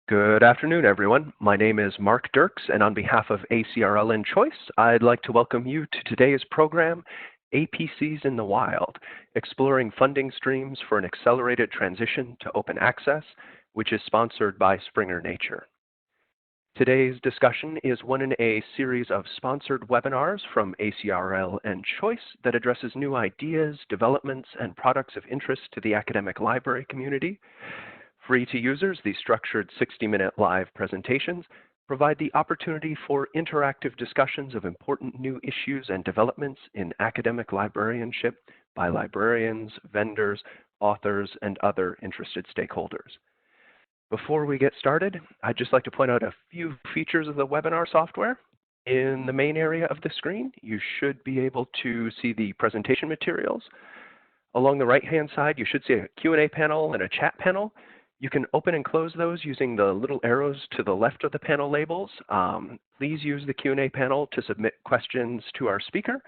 Good afternoon, everyone. My name is Mark Dirks, and on behalf of ACRL and Choice, I'd like to welcome you to today's program, APCs in the Wild, exploring funding streams for an accelerated transition to open access, which is sponsored by Springer Nature. Today's discussion is one in a series of sponsored webinars from ACRL and Choice that addresses new ideas, developments, and products of interest to the academic library community. Free to users, these structured 60-minute live presentations provide the opportunity for interactive discussions of important new issues and developments in academic librarianship by librarians, vendors, authors, and other interested stakeholders. Before we get started, I'd just like to point out a few features of the webinar software. In the main area of the screen, you should be able to see the presentation materials. Along the right-hand side, you should see a Q&A panel and a chat panel. You can open and close those using the little arrows to the left of the panel labels. Please use the Q&A panel to submit questions to our speaker.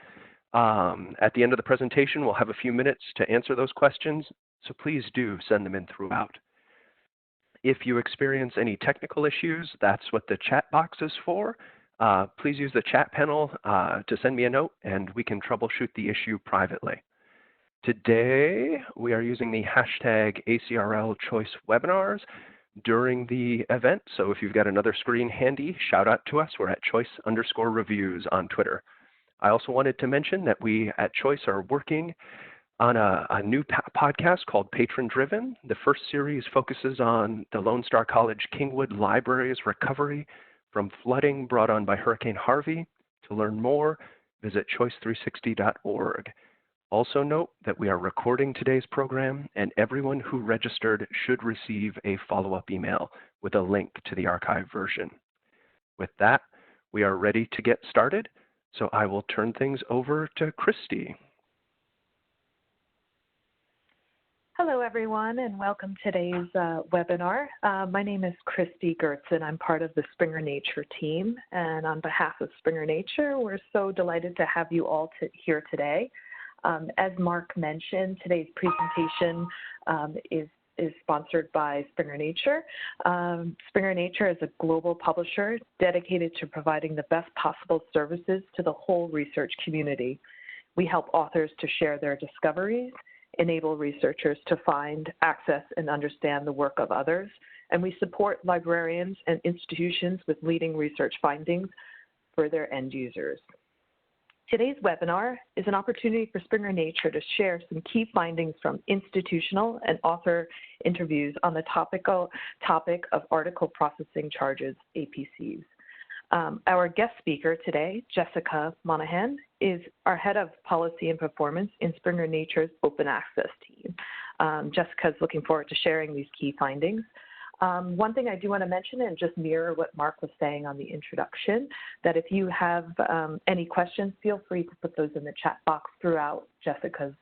At the end of the presentation, we'll have a few minutes to answer those questions, so please do send them in throughout. If you experience any technical issues, that's what the chat box is for. Please use the chat panel to send me a note, and we can troubleshoot the issue privately. Today, we are using the hashtag ACRL Choice Webinars during the event. So if you've got another screen handy, shout out to us. We're at choice_reviews on Twitter. I also wanted to mention that we at Choice are working on a new podcast called Patron Driven. The first series focuses on the Lone Star College Kingwood Library's recovery from flooding brought on by Hurricane Harvey. To learn more, visit choice360.org. Also note that we are recording today's program, and everyone who registered should receive a follow-up email with a link to the archive version. With that, we are ready to get started, so I will turn things over to Christy. Hello, everyone, and welcome to today's webinar. My name is Christy Gertz, and I'm part of the Springer Nature team. And on behalf of Springer Nature, we're so delighted to have you all here today. As Mark mentioned, today's presentation is sponsored by Springer Nature. Springer Nature is a global publisher dedicated to providing the best possible services to the whole research community. We help authors to share their discoveries, enable researchers to find, access, and understand the work of others, and we support librarians and institutions with leading research findings for their end users. Today's webinar is an opportunity for Springer Nature to share some key findings from institutional and author interviews on the topic of article processing charges, APCs. Our guest speaker today, Jessica Monahan, is our head of policy and performance in Springer Nature's open access team. Jessica is looking forward to sharing these key findings. One thing I do want to mention, and just mirror what Mark was saying on the introduction, that if you have any questions, feel free to put those in the chat box throughout Jessica's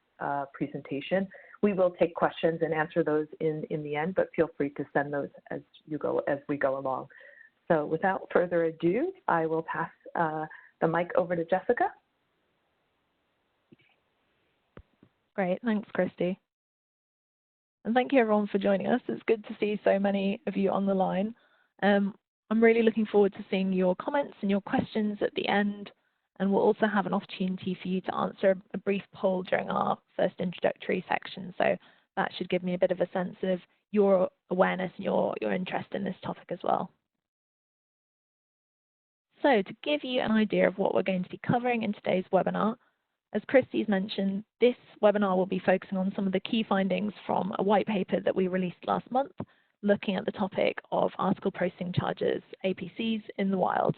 presentation. We will take questions and answer those in the end, but feel free to send those as we go along. So without further ado, I will pass the mic over to Jessica. Great, thanks, Christy. And thank you everyone for joining us. It's good to see so many of you on the line. I'm really looking forward to seeing your comments and your questions at the end. And we'll also have an opportunity for you to answer a brief poll during our first introductory section. So that should give me a bit of a sense of your awareness and your interest in this topic as well. So to give you an idea of what we're going to be covering in today's webinar, as Christy's mentioned, this webinar will be focusing on some of the key findings from a white paper that we released last month, looking at the topic of article processing charges, APCs, in the wild.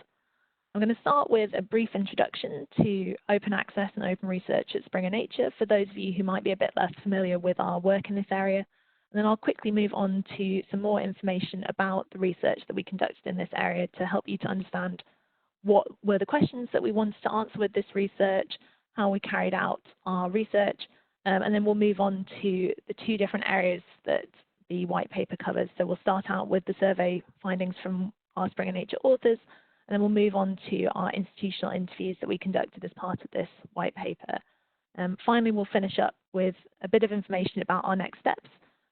I'm going to start with a brief introduction to open access and open research at Springer Nature for those of you who might be a bit less familiar with our work in this area. And then I'll quickly move on to some more information about the research that we conducted in this area to help you to understand what were the questions that we wanted to answer with this research, how we carried out our research, and then we'll move on to the two different areas that the white paper covers. So we'll start out with the survey findings from our Springer Nature authors, and then we'll move on to our institutional interviews that we conducted as part of this white paper. Finally, we'll finish up with a bit of information about our next steps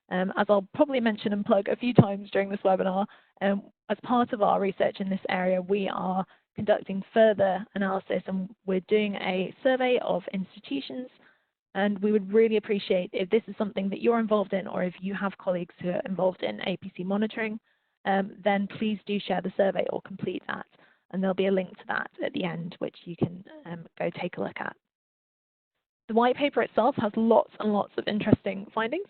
As I'll probably mention and plug a few times during this webinar, as part of our research in this area, we are conducting further analysis and we're doing a survey of institutions, and we would really appreciate if this is something that you're involved in or if you have colleagues who are involved in APC monitoring, then please do share the survey or complete that, and there'll be a link to that at the end which you can go take a look at. The white paper itself has lots and lots of interesting findings.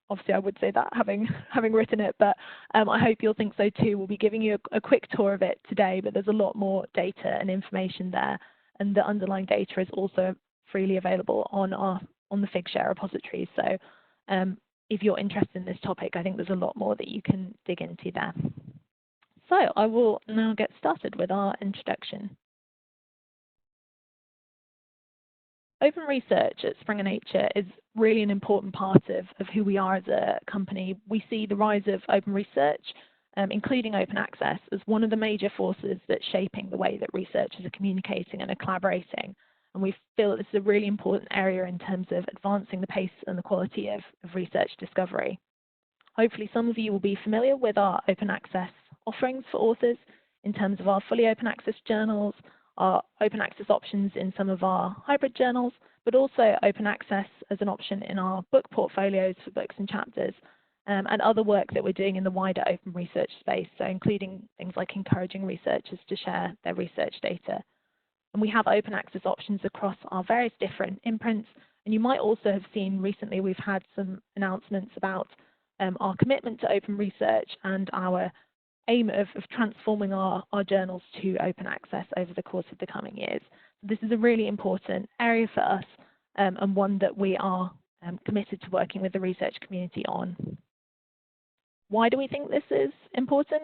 Obviously, I would say that having written it, but I hope you'll think so too. We'll be giving you a quick tour of it today, but there's a lot more data and information there, and the underlying data is also freely available on the Figshare repository. So if you're interested in this topic, I think there's a lot more that you can dig into there. So I will now get started with our introduction. Open research at Springer Nature is really an important part of who we are as a company. We see the rise of open research, including open access, as one of the major forces that's shaping the way that researchers are communicating and are collaborating. And we feel that this is a really important area in terms of advancing the pace and the quality of research discovery. Hopefully some of you will be familiar with our open access offerings for authors in terms of our fully open access journals, our open access options in some of our hybrid journals, but also open access as an option in our book portfolios for books and chapters, and other work that we're doing in the wider open research space, so including things like encouraging researchers to share their research data. And we have open access options across our various different imprints, and you might also have seen recently we've had some announcements about our commitment to open research and our aim of transforming our journals to open access over the course of the coming years. This is a really important area for us, and one that we are committed to working with the research community on. Why do we think this is important?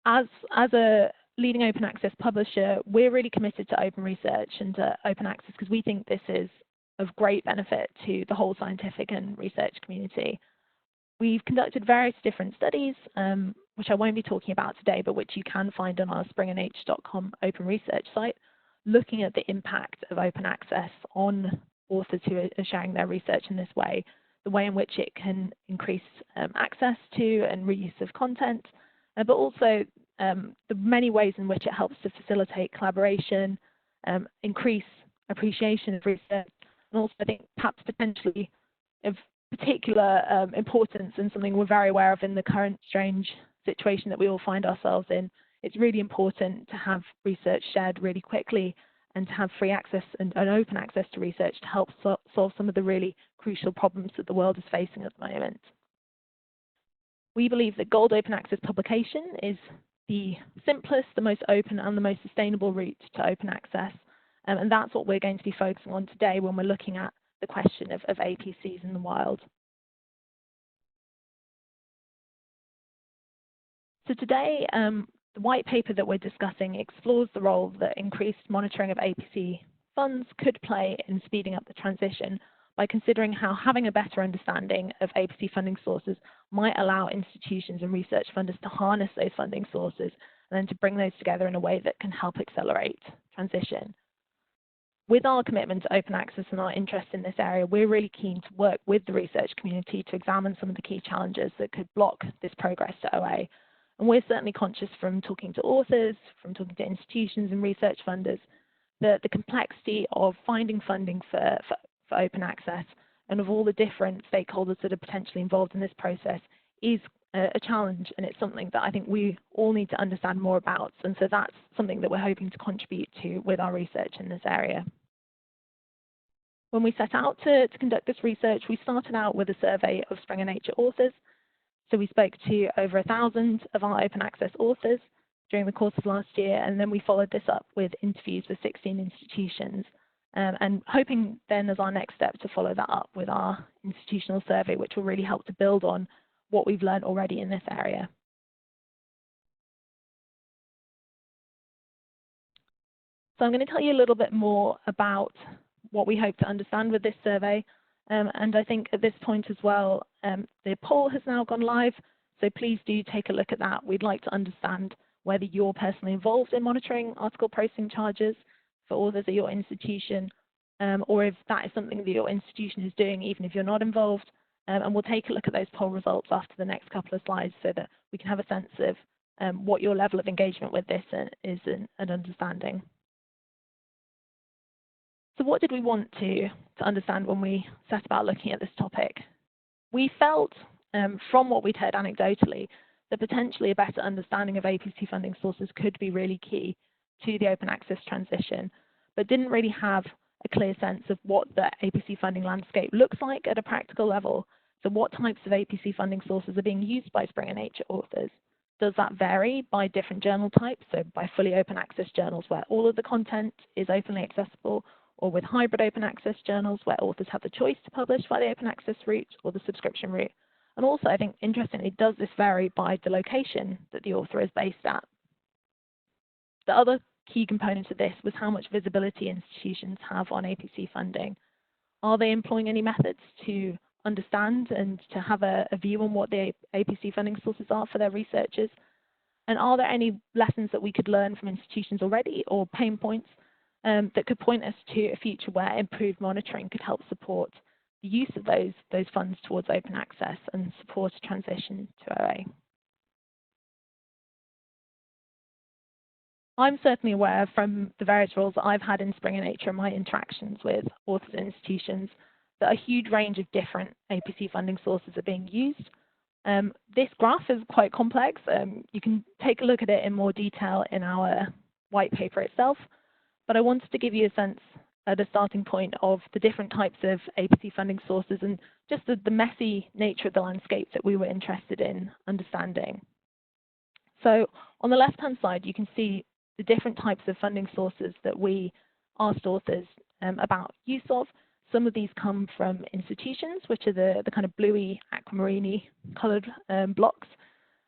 As a leading open access publisher, we're really committed to open research and to open access because we think this is of great benefit to the whole scientific and research community. We've conducted various different studies, which I won't be talking about today, but which you can find on our springernature.com open research site, looking at the impact of open access on authors who are sharing their research in this way, the way in which it can increase access to and reuse of content, but also the many ways in which it helps to facilitate collaboration, increase appreciation of research, and also I think perhaps potentially of particular importance and something we're very aware of in the current strange situation that we all find ourselves in. It's really important to have research shared really quickly and to have free access and open access to research to help solve some of the really crucial problems that the world is facing at the moment. We believe that gold open access publication is the simplest, the most open and the most sustainable route to open access, and that's what we're going to be focusing on today when we're looking at the question of APCs in the wild. So today, the white paper that we're discussing explores the role that increased monitoring of APC funds could play in speeding up the transition by considering how having a better understanding of APC funding sources might allow institutions and research funders to harness those funding sources and then to bring those together in a way that can help accelerate transition. With our commitment to open access and our interest in this area, we're really keen to work with the research community to examine some of the key challenges that could block this progress to OA. And we're certainly conscious from talking to authors, from talking to institutions and research funders, that the complexity of finding funding for open access and of all the different stakeholders that are potentially involved in this process is a challenge, and it's something that I think we all need to understand more about. And so that's something that we're hoping to contribute to with our research in this area. When we set out to conduct this research, we started out with a survey of Springer Nature authors. So we spoke to over 1,000 of our open access authors during the course of last year, and then we followed this up with interviews with 16 institutions, and hoping then as our next step to follow that up with our institutional survey, which will really help to build on what we've learned already in this area. So I'm going to tell you a little bit more about what we hope to understand with this survey. And I think at this point as well, the poll has now gone live, so please do take a look at that. We'd like to understand whether you're personally involved in monitoring article processing charges for authors at your institution, or if that is something that your institution is doing, even if you're not involved. And we'll take a look at those poll results after the next couple of slides so that we can have a sense of what your level of engagement with this is and understanding. So what did we want to understand when we set about looking at this topic? We felt from what we'd heard anecdotally that potentially a better understanding of APC funding sources could be really key to the open access transition, but didn't really have a clear sense of what the APC funding landscape looks like at a practical level. So what types of APC funding sources are being used by Springer Nature authors? Does that vary by different journal types, so by fully open access journals where all of the content is openly accessible, or with hybrid open access journals where authors have the choice to publish by the open access route or the subscription route? And also, I think, interestingly, does this vary by the location that the author is based at? The other key component of this was how much visibility institutions have on APC funding. Are they employing any methods to understand and to have a view on what the APC funding sources are for their researchers? And are there any lessons that we could learn from institutions already or pain points that could point us to a future where improved monitoring could help support the use of those funds towards open access and support a transition to OA? I'm certainly aware from the various roles that I've had in Springer Nature and my interactions with authors and institutions that a huge range of different APC funding sources are being used. This graph is quite complex. You can take a look at it in more detail in our white paper itself, but I wanted to give you a sense at a starting point of the different types of APC funding sources and just the messy nature of the landscape that we were interested in understanding. So on the left-hand side, you can see the different types of funding sources that we asked authors about use of. Some of these come from institutions, which are the kind of bluey, aquamarine coloured blocks.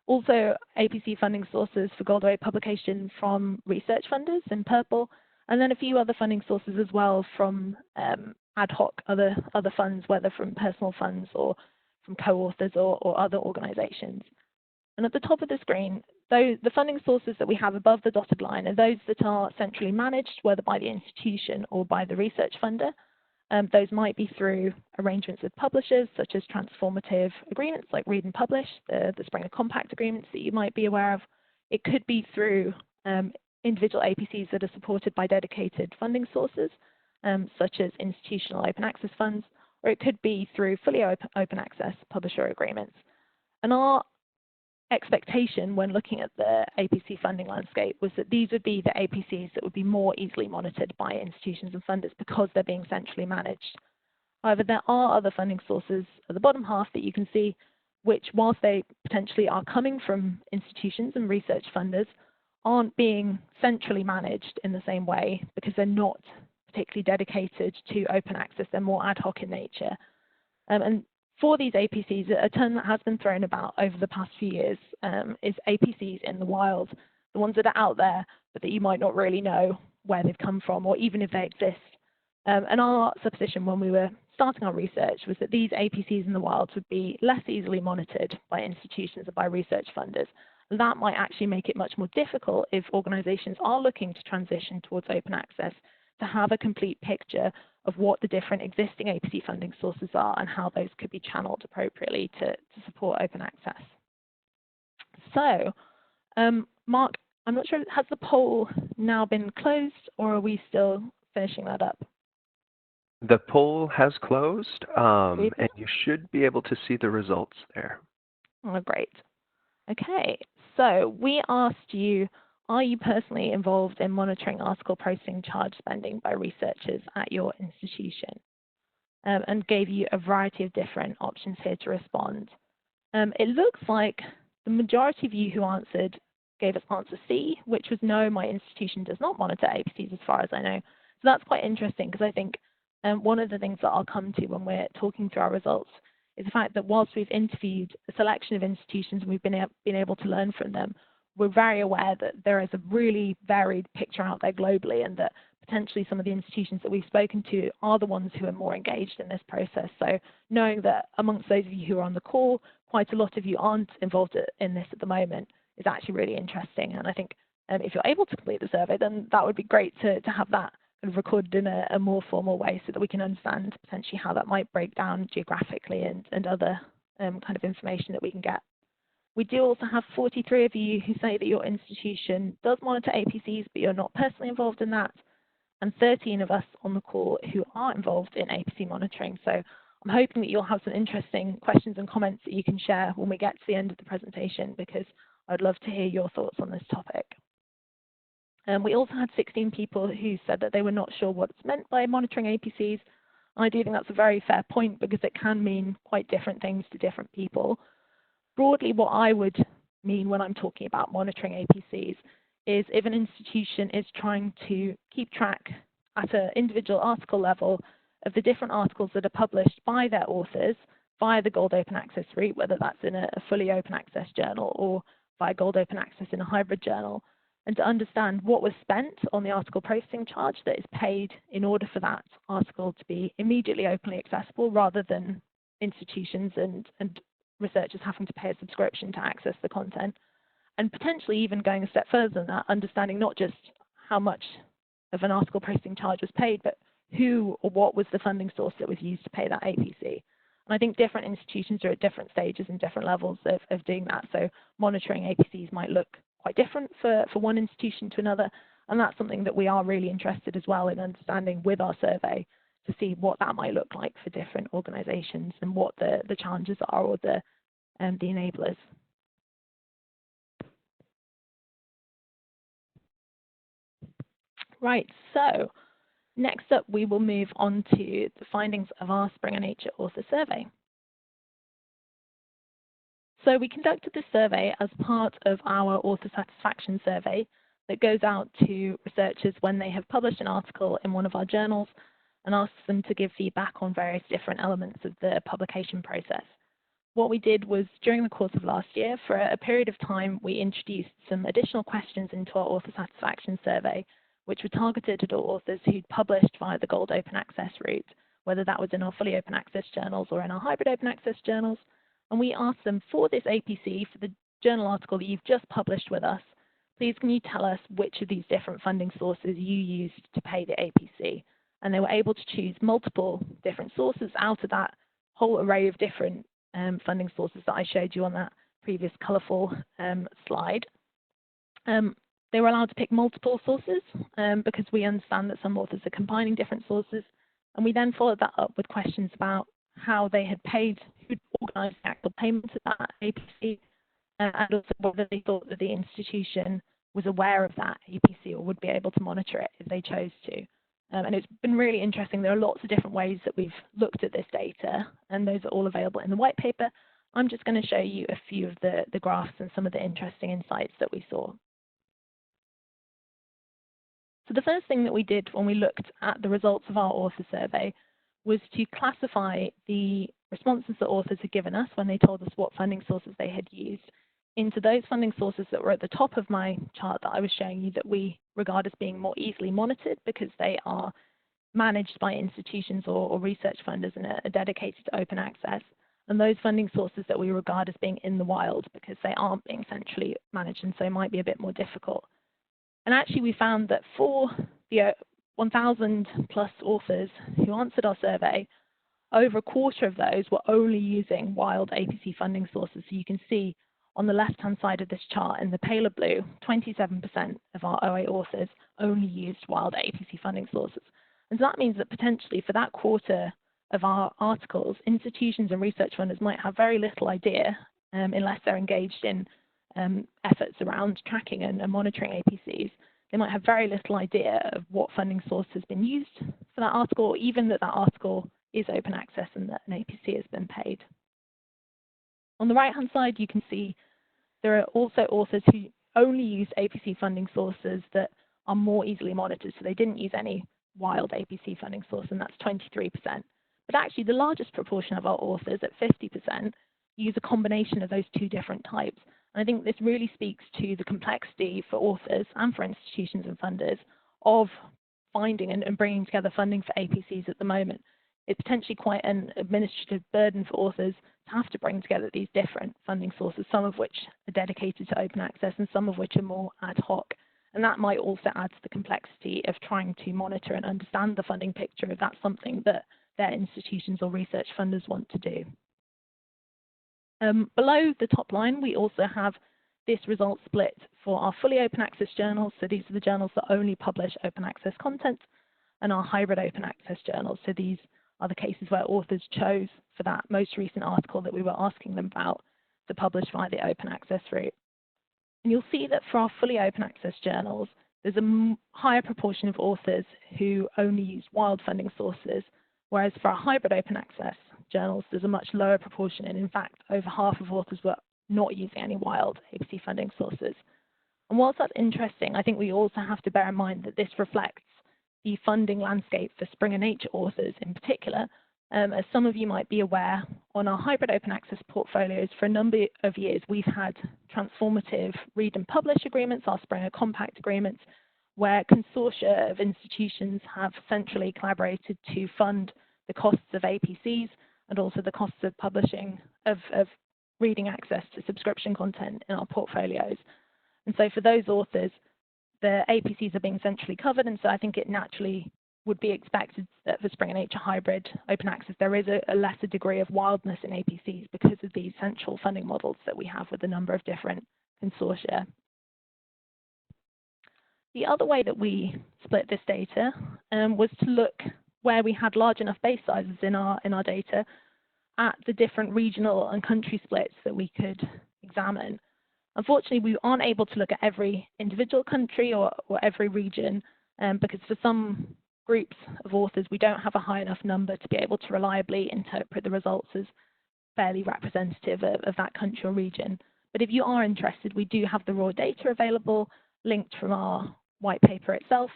Also, APC funding sources for Gold Award publication from research funders in purple, and then a few other funding sources as well from ad hoc other funds, whether from personal funds or from co-authors or other organisations. And at the top of the screen, the funding sources that we have above the dotted line are those that are centrally managed, whether by the institution or by the research funder. Those might be through arrangements with publishers, such as transformative agreements like Read and Publish, the Springer Compact agreements that you might be aware of. It could be through individual APCs that are supported by dedicated funding sources, such as institutional open access funds, or it could be through fully open access publisher agreements. And our expectation when looking at the APC funding landscape was that these would be the APCs that would be more easily monitored by institutions and funders because they're being centrally managed. However, there are other funding sources at the bottom half that you can see, which whilst they potentially are coming from institutions and research funders, aren't being centrally managed in the same way because they're not particularly dedicated to open access. They're more ad hoc in nature. And for these APCs, a term that has been thrown about over the past few years is APCs in the wild, the ones that are out there, but that you might not really know where they've come from, or even if they exist. And our supposition when we were starting our research was that these APCs in the wild would be less easily monitored by institutions or by research funders. That might actually make it much more difficult if organizations are looking to transition towards open access to have a complete picture of what the different existing APC funding sources are and how those could be channeled appropriately to support open access. So, Mark, I'm not sure, has the poll now been closed or are we still finishing that up? The poll has closed and you should be able to see the results there. Oh, great. Okay, so we asked you, are you personally involved in monitoring article posting charge spending by researchers at your institution? And gave you a variety of different options here to respond. It looks like the majority of you who answered gave us answer C, which was no, my institution does not monitor APCs as far as I know. So that's quite interesting because I think one of the things that I'll come to when we're talking through our results is the fact that whilst we've interviewed a selection of institutions and we've been able to learn from them, we're very aware that there is a really varied picture out there globally and that potentially some of the institutions that we've spoken to are the ones who are more engaged in this process. So knowing that amongst those of you who are on the call, quite a lot of you aren't involved in this at the moment is actually really interesting. And I think if you're able to complete the survey, then that would be great to have that recorded in a more formal way so that we can understand potentially how that might break down geographically and other kind of information that we can get. We do also have 43 of you who say that your institution does monitor APCs, but you're not personally involved in that, and 13 of us on the call who are involved in APC monitoring. So I'm hoping that you'll have some interesting questions and comments that you can share when we get to the end of the presentation, because I'd love to hear your thoughts on this topic. We also had 16 people who said that they were not sure what's meant by monitoring APCs. I do think that's a very fair point, because it can mean quite different things to different people. Broadly, what I would mean when I'm talking about monitoring APCs is if an institution is trying to keep track at an individual article level of the different articles that are published by their authors via the Gold Open Access route, whether that's in a fully open access journal or via Gold Open Access in a hybrid journal, and to understand what was spent on the article processing charge that is paid in order for that article to be immediately openly accessible, rather than institutions and researchers having to pay a subscription to access the content, and potentially even going a step further than that, understanding not just how much of an article processing charge was paid, but who or what was the funding source that was used to pay that APC. And I think different institutions are at different stages and different levels of doing that. So monitoring APCs might look quite different for one institution to another, and that's something that we are really interested as well in understanding with our survey, to see what that might look like for different organizations and what the challenges are, or the enablers. Right, so next up we will move on to the findings of our Springer Nature author survey. So we conducted this survey as part of our author satisfaction survey that goes out to researchers when they have published an article in one of our journals, and asks them to give feedback on various different elements of the publication process. What we did was, during the course of last year, for a period of time, we introduced some additional questions into our author satisfaction survey, which were targeted at all authors who'd published via the Gold Open Access route, whether that was in our fully open access journals or in our hybrid open access journals. And we asked them, for this APC, for the journal article that you've just published with us, please can you tell us which of these different funding sources you used to pay the APC? And they were able to choose multiple different sources out of that whole array of different funding sources that I showed you on that previous colourful slide. They were allowed to pick multiple sources because we understand that some authors are combining different sources. And we then followed that up with questions about how they had paid, who'd organised the actual payment of that APC, and also whether they thought that the institution was aware of that APC or would be able to monitor it if they chose to. And it's been really interesting. There are lots of different ways that we've looked at this data, and those are all available in the white paper. I'm just going to show you a few of the graphs and some of the interesting insights that we saw. So the first thing that we did when we looked at the results of our author survey was to classify the responses that authors had given us when they told us what funding sources they had used into those funding sources that were at the top of my chart that I was showing you, that we regard as being more easily monitored because they are managed by institutions or research funders and are dedicated to open access, and those funding sources that we regard as being in the wild because they aren't being centrally managed and so might be a bit more difficult. And actually we found that for the 1,000 plus authors who answered our survey, over a quarter of those were only using wild APC funding sources. So you can see on the left-hand side of this chart in the paler blue, 27% of our OA authors only used wild APC funding sources. And so that means that potentially for that quarter of our articles, institutions and research funders might have very little idea, unless they're engaged in efforts around tracking and monitoring APCs. They might have very little idea of what funding source has been used for that article, or even that that article is open access and that an APC has been paid. On the right-hand side, you can see there are also authors who only use APC funding sources that are more easily monitored. So they didn't use any wild APC funding source, and that's 23%. But actually, the largest proportion of our authors, at 50%, use a combination of those two different types. And I think this really speaks to the complexity for authors and for institutions and funders of finding and bringing together funding for APCs at the moment. It's potentially quite an administrative burden for authors to have to bring together these different funding sources, some of which are dedicated to open access and some of which are more ad hoc. And that might also add to the complexity of trying to monitor and understand the funding picture if that's something that their institutions or research funders want to do. Below the top line, we also have this result split for our fully open access journals. So these are the journals that only publish open access content, and our hybrid open access journals. So these are the cases where authors chose for that most recent article that we were asking them about to publish via the open access route. And you'll see that for our fully open access journals, there's a higher proportion of authors who only use wild funding sources, whereas for our hybrid open access journals, there's a much lower proportion, and in fact, over half of authors were not using any wild APC funding sources. And whilst that's interesting, I think we also have to bear in mind that this reflects the funding landscape for Springer Nature authors in particular. As some of you might be aware, on our hybrid open access portfolios for a number of years, we've had transformative read and publish agreements, our Springer Compact agreements, where consortia of institutions have centrally collaborated to fund the costs of APCs and also the costs of publishing, of reading access to subscription content in our portfolios. And so for those authors, the APCs are being centrally covered, and so I think it naturally would be expected that for Springer Nature hybrid open access, there is a lesser degree of wildness in APCs because of these central funding models that we have with a number of different consortia. The other way that we split this data was to look where we had large enough base sizes in our data at the different regional and country splits that we could examine. Unfortunately, we aren't able to look at every individual country or every region because for some groups of authors, we don't have a high enough number to be able to reliably interpret the results as fairly representative of that country or region. But if you are interested, we do have the raw data available, linked from our white paper itself.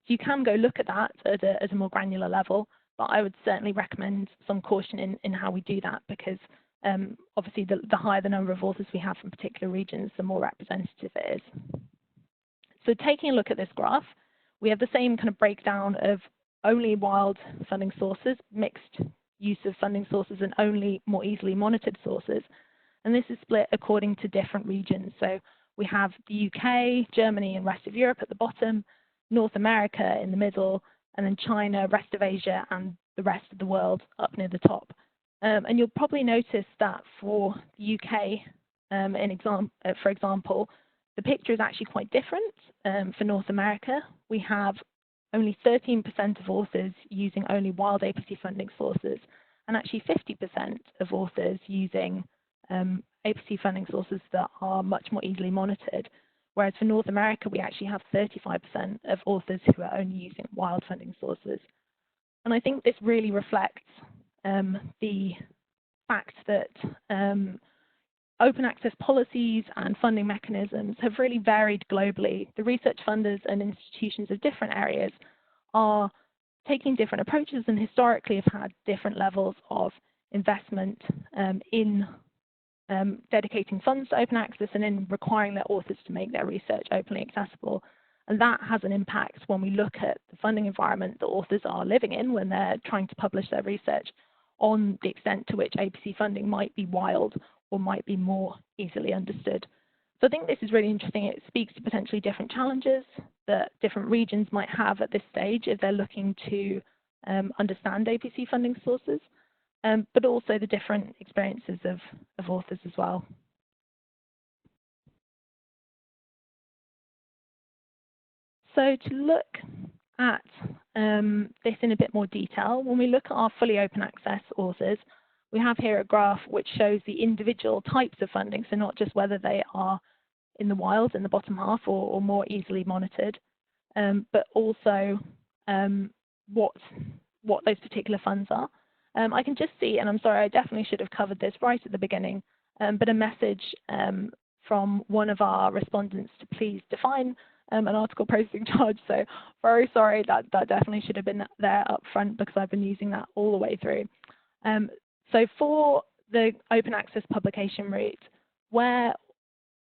So you can go look at that at a more granular level, but I would certainly recommend some caution in how we do that because obviously the higher the number of authors we have from particular regions, the more representative it is. So taking a look at this graph, we have the same kind of breakdown of only wild funding sources, mixed use of funding sources, and only more easily monitored sources. And this is split according to different regions. So we have the UK, Germany, and rest of Europe at the bottom, North America in the middle, and then China, rest of Asia, and the rest of the world up near the top. And you'll probably notice that for the UK, for example, the picture is actually quite different. For North America, we have only 13% of authors using only wild APC funding sources, and actually 50% of authors using APC funding sources that are much more easily monitored. Whereas for North America, we actually have 35% of authors who are only using wild funding sources. And I think this really reflects the fact that open access policies and funding mechanisms have really varied globally. The research funders and institutions of different areas are taking different approaches and historically have had different levels of investment in dedicating funds to open access and in requiring their authors to make their research openly accessible. And that has an impact when we look at the funding environment that authors are living in when they're trying to publish their research on the extent to which APC funding might be wild or might be more easily understood. So I think this is really interesting. It speaks to potentially different challenges that different regions might have at this stage if they're looking to understand APC funding sources, but also the different experiences of authors as well. So to look at this in a bit more detail, when we look at our fully open access authors, we have here a graph which shows the individual types of funding, so not just whether they are in the wild in the bottom half or more easily monitored, but also what those particular funds are. I can just see, and I'm sorry, I definitely should have covered this right at the beginning, but a message from one of our respondents to please define an article processing charge. So very sorry, that definitely should have been there up front because I've been using that all the way through. So for the open access publication route, where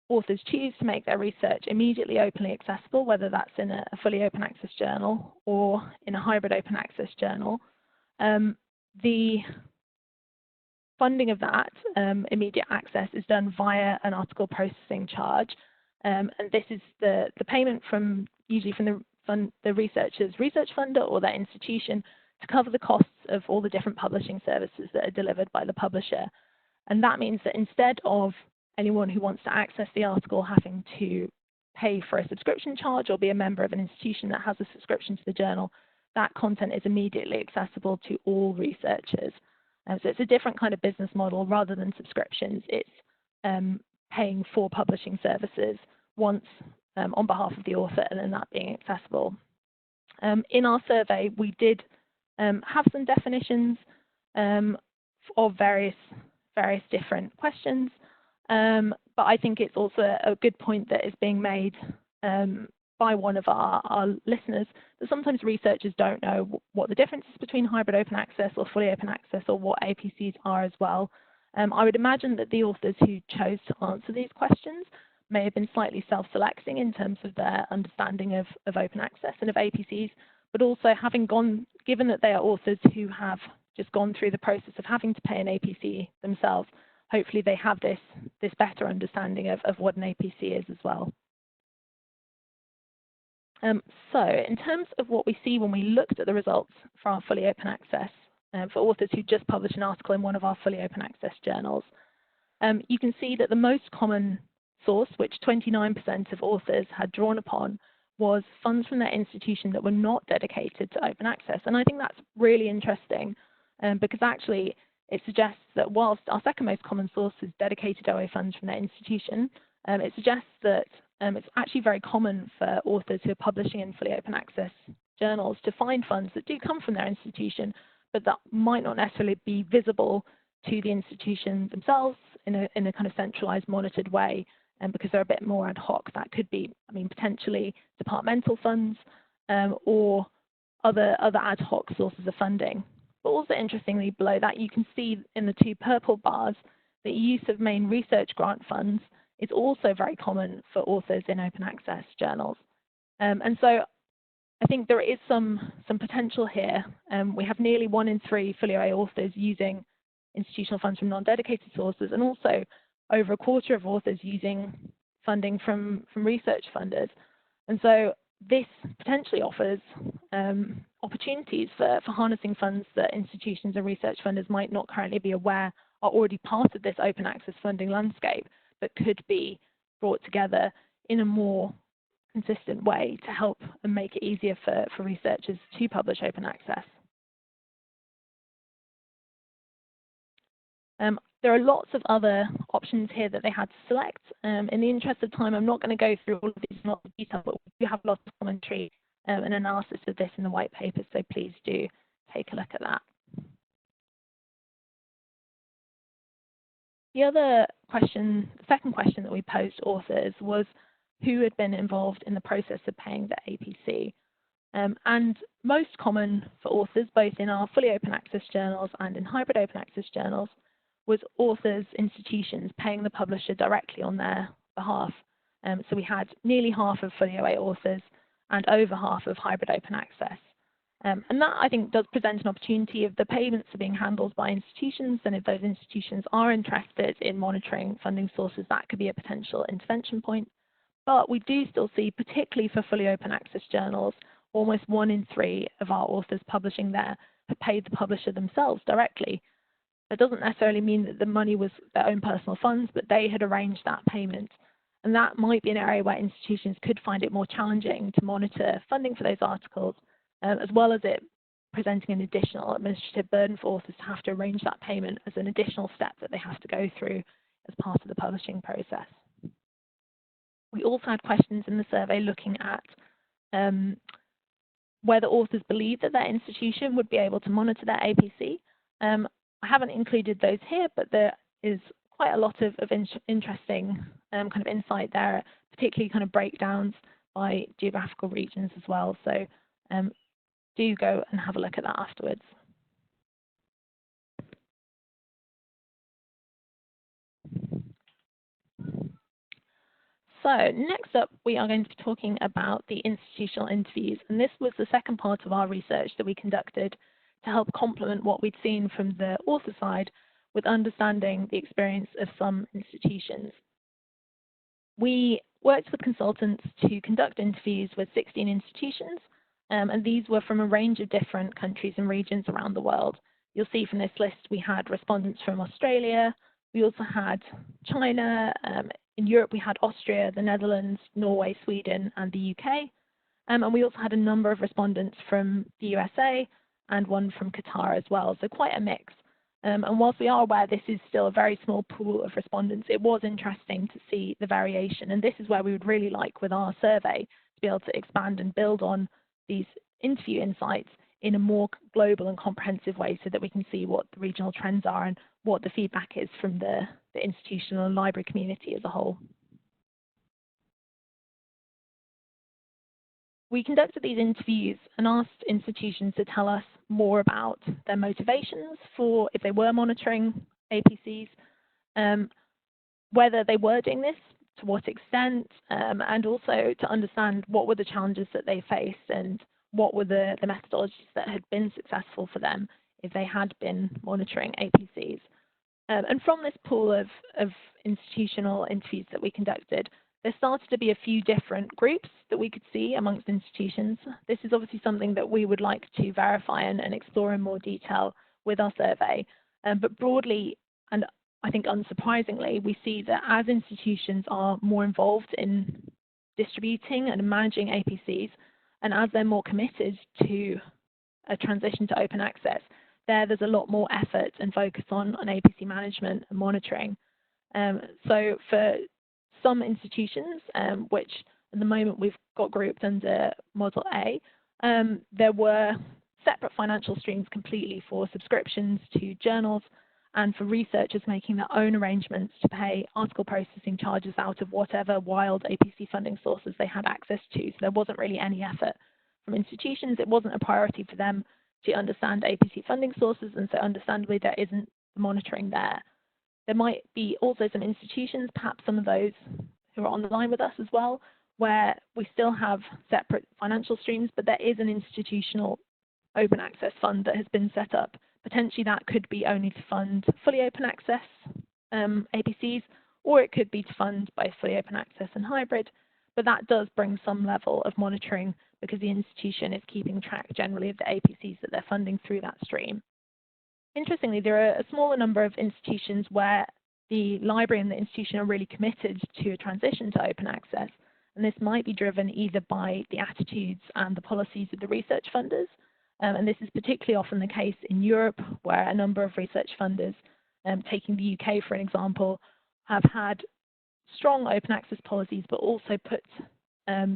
authors choose to make their research immediately openly accessible, whether that's in a fully open access journal or in a hybrid open access journal, the funding of that immediate access is done via an article processing charge. And this is the payment from usually from the researcher's research funder or their institution to cover the costs of all the different publishing services that are delivered by the publisher. And that means that instead of anyone who wants to access the article having to pay for a subscription charge or be a member of an institution that has a subscription to the journal, that content is immediately accessible to all researchers. So it's a different kind of business model rather than subscriptions. It's paying for publishing services once on behalf of the author and then that being accessible. In our survey, we did have some definitions of various different questions, but I think it's also a good point that is being made by one of our listeners that sometimes researchers don't know what the difference is between hybrid open access or fully open access or what APCs are as well. I would imagine that the authors who chose to answer these questions may have been slightly self-selecting in terms of their understanding of open access and of APCs, but also given that they are authors who have just gone through the process of having to pay an APC themselves, hopefully they have this better understanding of what an APC is as well. So in terms of what we see when we looked at the results for our fully open access, for authors who just published an article in one of our fully open access journals, you can see that the most common source, which 29% of authors had drawn upon, was funds from their institution that were not dedicated to open access. And I think that's really interesting because actually it suggests that whilst our second most common source is dedicated OA funds from their institution, it suggests that it's actually very common for authors who are publishing in fully open access journals to find funds that do come from their institution, but that might not necessarily be visible to the institution themselves in a kind of centralized, monitored way, because they're a bit more ad hoc. That could be, potentially departmental funds or other ad hoc sources of funding. But also interestingly, below that, you can see in the two purple bars that use of main research grant funds is also very common for authors in open access journals. And so I think there is some potential here. We have nearly 1 in 3 fully OA authors using institutional funds from non-dedicated sources, and also over a quarter of authors using funding from research funders. And so this potentially offers opportunities for harnessing funds that institutions and research funders might not currently be aware are already part of this open access funding landscape, but could be brought together in a more consistent way to help and make it easier for researchers to publish open access. There are lots of other options here that they had to select. In the interest of time, I'm not going to go through all of these in a lot of detail, but we do have lots of commentary and analysis of this in the white paper, so please do take a look at that. The other question, the second question that we posed authors was who had been involved in the process of paying the APC. And most common for authors, both in our fully open access journals and in hybrid open access journals, was authors' institutions paying the publisher directly on their behalf. So we had nearly half of fully OA authors and over half of hybrid open access. And that, I think, does present an opportunity if the payments are being handled by institutions, and if those institutions are interested in monitoring funding sources, that could be a potential intervention point. But we do still see, particularly for fully open access journals, almost 1 in 3 of our authors publishing there have paid the publisher themselves directly. That doesn't necessarily mean that the money was their own personal funds, but they had arranged that payment. And that might be an area where institutions could find it more challenging to monitor funding for those articles, as well as it presenting an additional administrative burden for authors to have to arrange that payment as an additional step that they have to go through as part of the publishing process. We also had questions in the survey looking at whether authors believe that their institution would be able to monitor their APC. I haven't included those here, but there is quite a lot of interesting kind of insight there, particularly kind of breakdowns by geographical regions as well. So do go and have a look at that afterwards. So next up, we are going to be talking about the institutional interviews. And this was the second part of our research that we conducted to help complement what we'd seen from the author side with understanding the experience of some institutions. We worked with consultants to conduct interviews with 16 institutions, and these were from a range of different countries and regions around the world. You'll see from this list we had respondents from Australia, we also had China, in Europe we had Austria, the Netherlands, Norway, Sweden, and the UK, and we also had a number of respondents from the USA and one from Qatar as well, so quite a mix. And whilst we are aware this is still a very small pool of respondents, it was interesting to see the variation, and this is where we would really like with our survey to be able to expand and build on these interview insights in a more global and comprehensive way so that we can see what the regional trends are and what the feedback is from the institutional and library community as a whole. We conducted these interviews and asked institutions to tell us more about their motivations for if they were monitoring APCs, whether they were doing this, to what extent, and also to understand what were the challenges that they faced and what were the methodologies that had been successful for them if they had been monitoring APCs. And from this pool of institutional interviews that we conducted, there started to be a few different groups that we could see amongst institutions. This is obviously something that we would like to verify and explore in more detail with our survey. But broadly, and I think unsurprisingly, we see that as institutions are more involved in distributing and managing APCs, and as they're more committed to a transition to open access, there's a lot more effort and focus on APC management and monitoring. So for some institutions, which at the moment we've got grouped under Model A, there were separate financial streams completely for subscriptions to journals and for researchers making their own arrangements to pay article processing charges out of whatever wild APC funding sources they had access to. So there wasn't really any effort from institutions. It wasn't a priority for them to understand APC funding sources, and so understandably there isn't monitoring there. There might be also some institutions, perhaps some of those who are on the line with us as well, where we still have separate financial streams, but there is an institutional open access fund that has been set up. Potentially that could be only to fund fully open access APCs, or it could be to fund both fully open access and hybrid, but that does bring some level of monitoring because the institution is keeping track generally of the APCs that they're funding through that stream. Interestingly, there are a smaller number of institutions where the library and the institution are really committed to a transition to open access, and this might be driven either by the attitudes and the policies of the research funders, and this is particularly often the case in Europe, where a number of research funders, taking the UK for an example, have had strong open access policies, but also put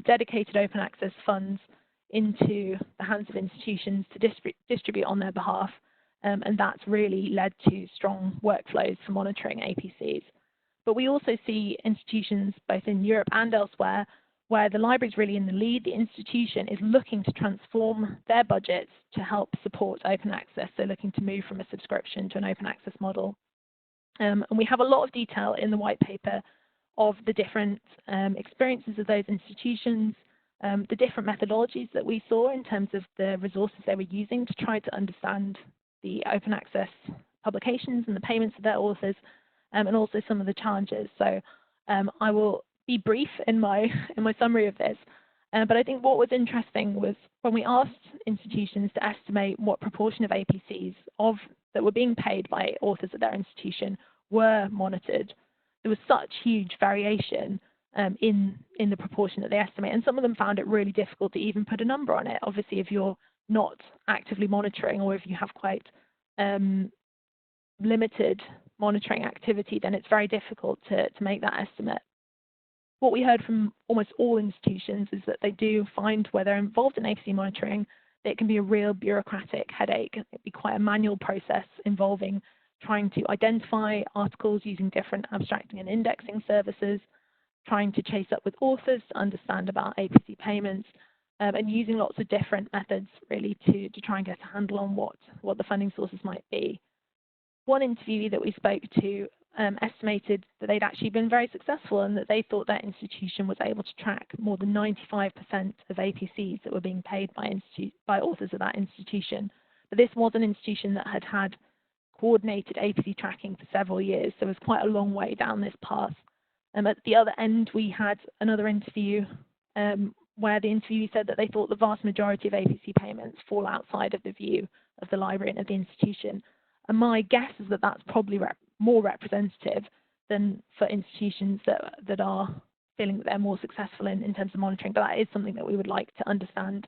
dedicated open access funds into the hands of institutions to distribute on their behalf, and that's really led to strong workflows for monitoring APCs. But we also see institutions both in Europe and elsewhere where the library is really in the lead. The institution is looking to transform their budgets to help support open access, so looking to move from a subscription to an open access model. And we have a lot of detail in the white paper of the different experiences of those institutions, the different methodologies that we saw in terms of the resources they were using to try to understand the open access publications and the payments of their authors, and also some of the challenges. So I will be brief in my summary of this, but I think what was interesting was when we asked institutions to estimate what proportion of APCs that were being paid by authors at their institution were monitored, there was such huge variation in the proportion that they estimate, and some of them found it really difficult to even put a number on it. Obviously, if you're not actively monitoring, or if you have quite limited monitoring activity, then it's very difficult to make that estimate. What we heard from almost all institutions is that they do find where they're involved in APC monitoring, that it can be a real bureaucratic headache. It can be quite a manual process involving trying to identify articles using different abstracting and indexing services, trying to chase up with authors to understand about APC payments, and using lots of different methods really to try and get a handle on what the funding sources might be. One interviewee that we spoke to estimated that they'd actually been very successful and that they thought their institution was able to track more than 95% of APCs that were being paid by authors of that institution. But this was an institution that had had coordinated APC tracking for several years, so it was quite a long way down this path. At the other end, we had another interview where the interviewee said that they thought the vast majority of APC payments fall outside of the view of the library and of the institution. And my guess is that that's probably more representative than for institutions that are feeling that they're more successful in terms of monitoring. But that is something that we would like to understand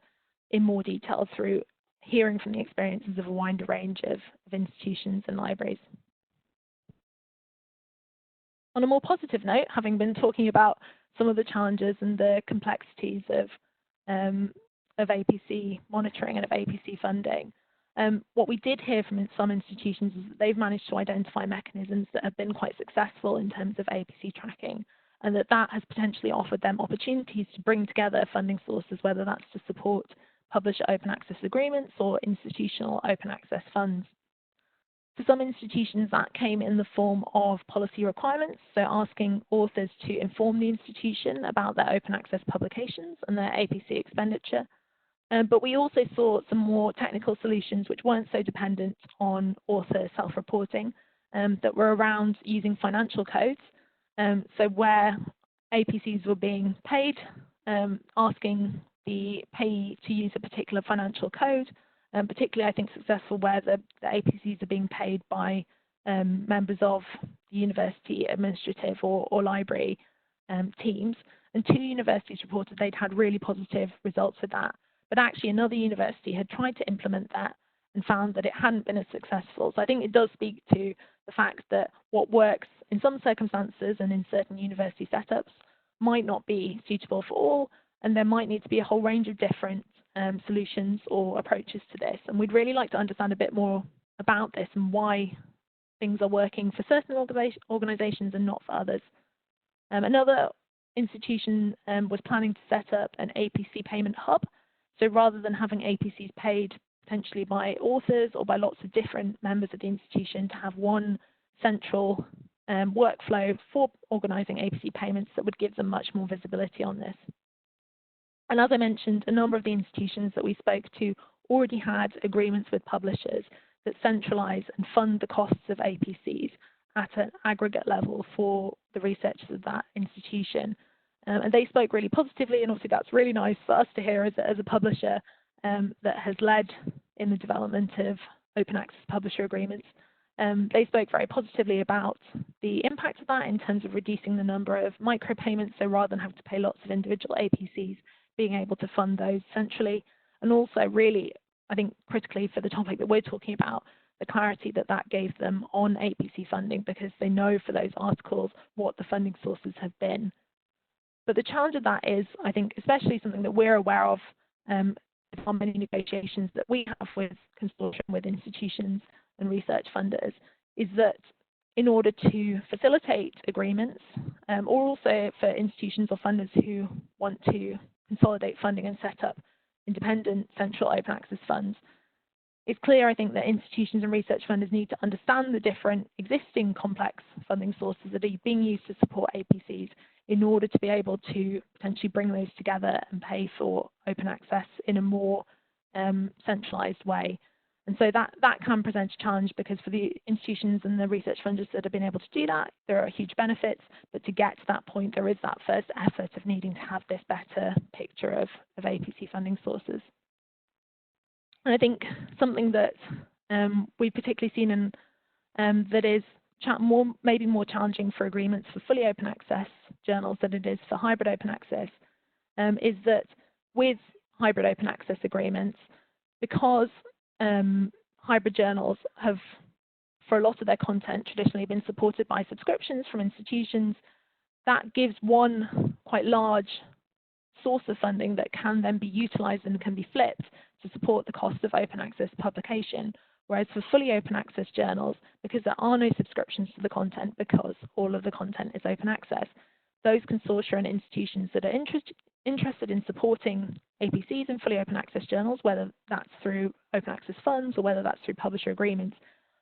in more detail through hearing from the experiences of a wider range of institutions and libraries. On a more positive note, having been talking about some of the challenges and the complexities of APC monitoring and of APC funding, what we did hear from some institutions is that they've managed to identify mechanisms that have been quite successful in terms of APC tracking, and that has potentially offered them opportunities to bring together funding sources, whether that's to support publisher open access agreements or institutional open access funds. For some institutions, that came in the form of policy requirements, so asking authors to inform the institution about their open access publications and their APC expenditure. But we also saw some more technical solutions which weren't so dependent on author self-reporting, that were around using financial codes. So where APCs were being paid, asking the payee to use a particular financial code, particularly I think successful where the APCs are being paid by members of the university administrative or library teams. And 2 universities reported they'd had really positive results with that. But actually another university had tried to implement that and found that it hadn't been as successful. So I think it does speak to the fact that what works in some circumstances and in certain university setups might not be suitable for all, and there might need to be a whole range of different solutions or approaches to this. And we'd really like to understand a bit more about this and why things are working for certain organizations and not for others. Another institution was planning to set up an APC payment hub. So rather than having APCs paid potentially by authors or by lots of different members of the institution, to have one central workflow for organizing APC payments that would give them much more visibility on this. And as I mentioned, a number of the institutions that we spoke to already had agreements with publishers that centralize and fund the costs of APCs at an aggregate level for the researchers of that institution. And they spoke really positively, and obviously that's really nice for us to hear as a publisher that has led in the development of open access publisher agreements. They spoke very positively about the impact of that in terms of reducing the number of micropayments, so rather than having to pay lots of individual APCs, being able to fund those centrally, and also really, I think critically for the topic that we're talking about, the clarity that gave them on APC funding, because they know for those articles what the funding sources have been. But the challenge of that is, I think, especially something that we're aware of on many negotiations that we have with consortium, with institutions and research funders, is that in order to facilitate agreements, or also for institutions or funders who want to consolidate funding and set up independent central open access funds, it's clear, I think, that institutions and research funders need to understand the different existing complex funding sources that are being used to support APCs in order to be able to potentially bring those together and pay for open access in a more centralized way. And so that can present a challenge, because for the institutions and the research funders that have been able to do that, there are huge benefits, but to get to that point, there is that first effort of needing to have this better picture of APC funding sources. And I think something that we've particularly seen in that is maybe more challenging for agreements for fully open access journals than it is for hybrid open access, is that with hybrid open access agreements, because hybrid journals have, for a lot of their content, traditionally been supported by subscriptions from institutions, that gives one quite large source of funding that can then be utilized and can be flipped to support the cost of open access publication. Whereas for fully open access journals, because there are no subscriptions to the content, because all of the content is open access, those consortia and institutions that are interested in supporting APCs and fully open access journals, whether that's through open access funds or whether that's through publisher agreements,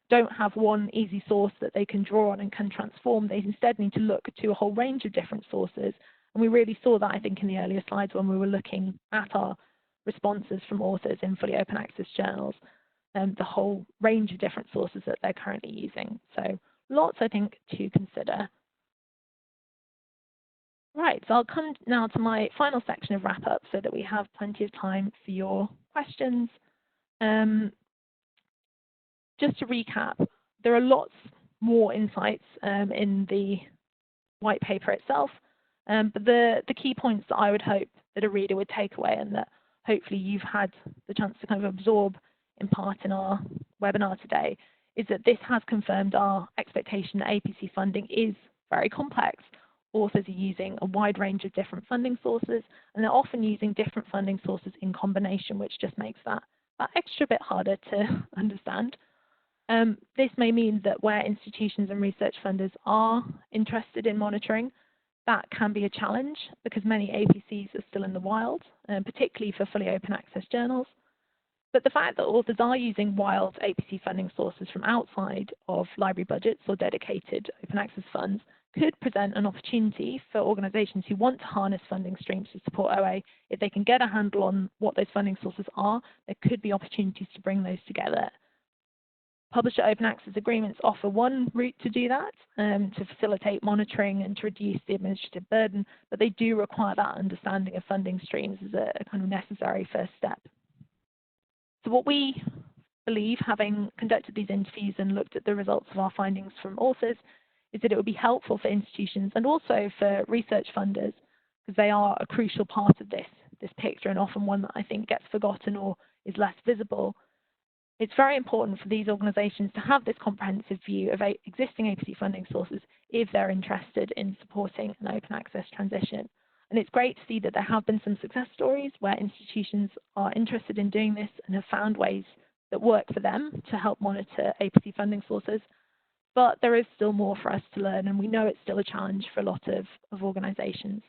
don't have one easy source that they can draw on and can transform. They instead need to look to a whole range of different sources. And we really saw that, I think, in the earlier slides when we were looking at our responses from authors in fully open access journals, the whole range of different sources that they're currently using. So lots, I think, to consider. Right, so I'll come now to my final section of wrap-up so that we have plenty of time for your questions. Just to recap, there are lots more insights in the white paper itself, but the key points that I would hope that a reader would take away and that hopefully you've had the chance to kind of absorb in part in our webinar today is that this has confirmed our expectation that APC funding is very complex. Authors are using a wide range of different funding sources, and they're often using different funding sources in combination, which just makes that extra bit harder to understand. This may mean that where institutions and research funders are interested in monitoring, that can be a challenge because many APCs are still in the wild, particularly for fully open access journals. But the fact that authors are using wild APC funding sources from outside of library budgets or dedicated open access funds could present an opportunity for organisations who want to harness funding streams to support OA. If they can get a handle on what those funding sources are, there could be opportunities to bring those together. Publisher open access agreements offer one route to do that, to facilitate monitoring and to reduce the administrative burden, but they do require that understanding of funding streams as a kind of necessary first step. So what we believe, having conducted these interviews and looked at the results of our findings from authors, is that it would be helpful for institutions and also for research funders, because they are a crucial part of this picture and often one that I think gets forgotten or is less visible. It's very important for these organisations to have this comprehensive view of existing APC funding sources if they're interested in supporting an open access transition. And it's great to see that there have been some success stories where institutions are interested in doing this and have found ways that work for them to help monitor APC funding sources. But there is still more for us to learn, and we know it's still a challenge for a lot of organisations.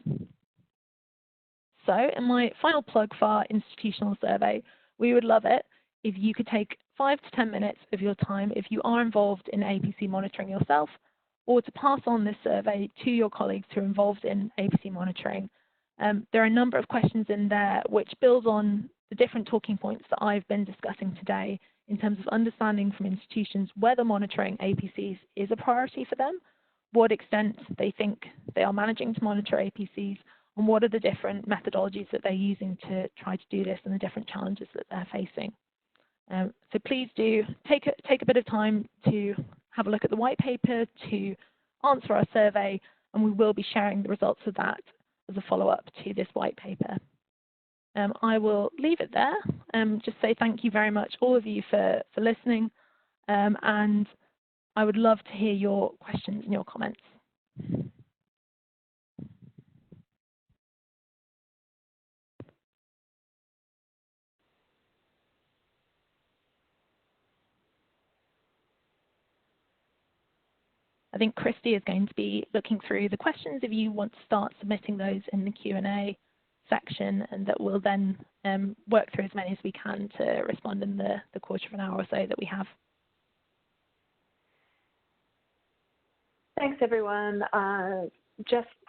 So in my final plug for our institutional survey, we would love it if you could take 5 to 10 minutes of your time if you are involved in APC monitoring yourself, or to pass on this survey to your colleagues who are involved in APC monitoring. There are a number of questions in there which build on the different talking points that I've been discussing today in terms of understanding from institutions whether monitoring APCs is a priority for them, what extent they think they are managing to monitor APCs, and what are the different methodologies that they're using to try to do this and the different challenges that they're facing. So please do take a bit of time to have a look at the white paper, to answer our survey, and we will be sharing the results of that as a follow-up to this white paper. I will leave it there. Just say thank you very much, all of you, for listening, and I would love to hear your questions and your comments. I think Christy is going to be looking through the questions if you want to start submitting those in the Q&A section, and that we'll then work through as many as we can to respond in the quarter of an hour or so that we have. Thanks, everyone.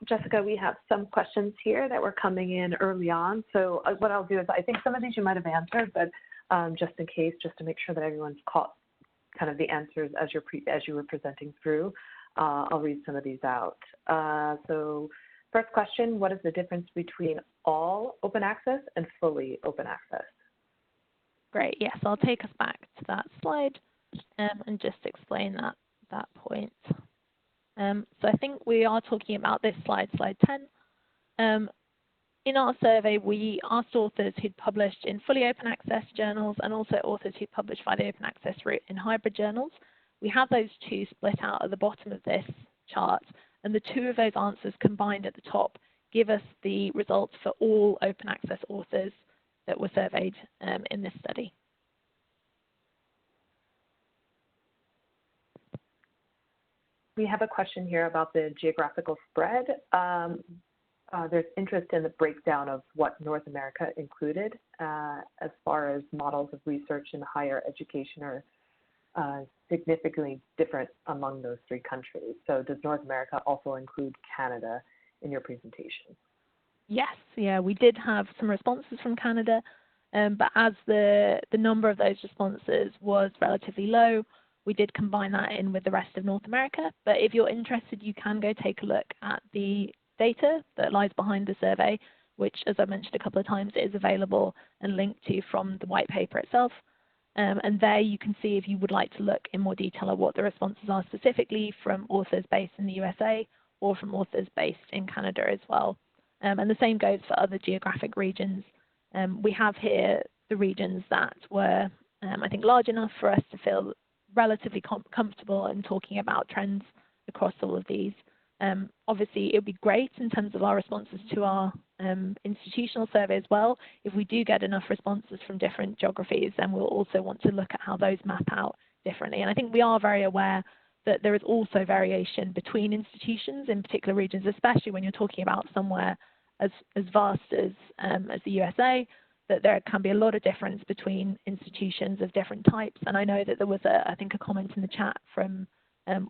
Jessica, we have some questions here that were coming in early on. So what I'll do is, I think some of these you might have answered, but just in case, just to make sure that everyone's caught kind of the answers as you were presenting through, I'll read some of these out. So first question, what is the difference between all open access and fully open access? Great, yes, I'll take us back to that slide and just explain that point. So I think we are talking about this slide 10. In our survey, we asked authors who'd published in fully open access journals and also authors who published via the open access route in hybrid journals. We have those two split out at the bottom of this chart, and the two of those answers combined at the top give us the results for all open access authors that were surveyed in this study. We have a question here about the geographical spread. There's interest in the breakdown of what North America included as far as models of research in higher education are significantly different among those three countries. So does North America also include Canada in your presentation? Yes, yeah, we did have some responses from Canada, but as the number of those responses was relatively low, we did combine that in with the rest of North America. But if you're interested, you can go take a look at the data that lies behind the survey, which, as I mentioned a couple of times, is available and linked to from the white paper itself. And there you can see if you would like to look in more detail at what the responses are specifically from authors based in the USA or from authors based in Canada as well. And the same goes for other geographic regions. We have here the regions that were, I think, large enough for us to feel relatively comfortable in talking about trends across all of these. Obviously, it would be great in terms of our responses to our institutional survey as well. If we do get enough responses from different geographies, then we'll also want to look at how those map out differently. And I think we are very aware that there is also variation between institutions in particular regions, especially when you're talking about somewhere as vast as the USA, that there can be a lot of difference between institutions of different types. And I know that there was, I think, a comment in the chat from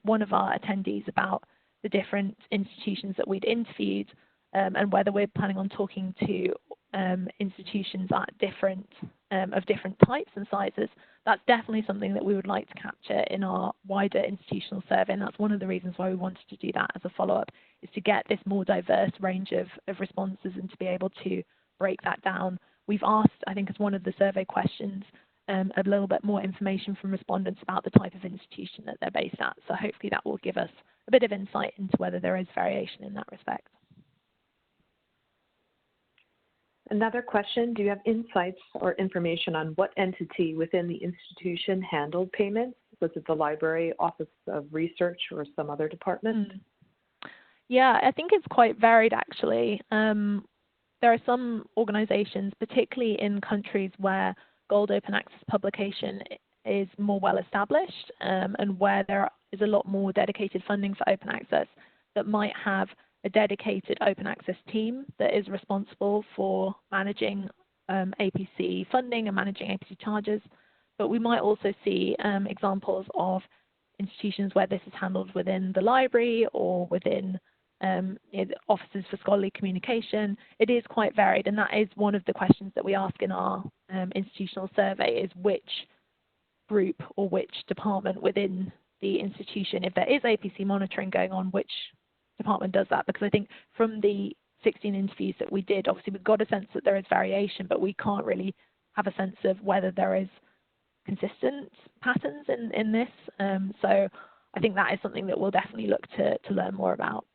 one of our attendees about the different institutions that we'd interviewed and whether we're planning on talking to institutions at of different types and sizes. That's definitely something that we would like to capture in our wider institutional survey, and that's one of the reasons why we wanted to do that as a follow-up, is to get this more diverse range of responses and to be able to break that down. We've asked, I think as one of the survey questions, a little bit more information from respondents about the type of institution that they're based at. So hopefully that will give us a bit of insight into whether there is variation in that respect. Another question, do you have insights or information on what entity within the institution handled payments? Was it the library, Office of Research, or some other department? Yeah, I think it's quite varied actually. There are some organizations, particularly in countries where gold open access publication is more well established and where there is a lot more dedicated funding for open access, that might have a dedicated open access team that is responsible for managing APC funding and managing APC charges. But we might also see examples of institutions where this is handled within the library or within offices for scholarly communication. It is quite varied, and that is one of the questions that we ask in our institutional survey, is which group or which department within the institution, if there is APC monitoring going on, which department does that? Because I think from the 16 interviews that we did, obviously we've got a sense that there is variation, but we can't really have a sense of whether there is consistent patterns in this. So I think that is something that we'll definitely look to learn more about.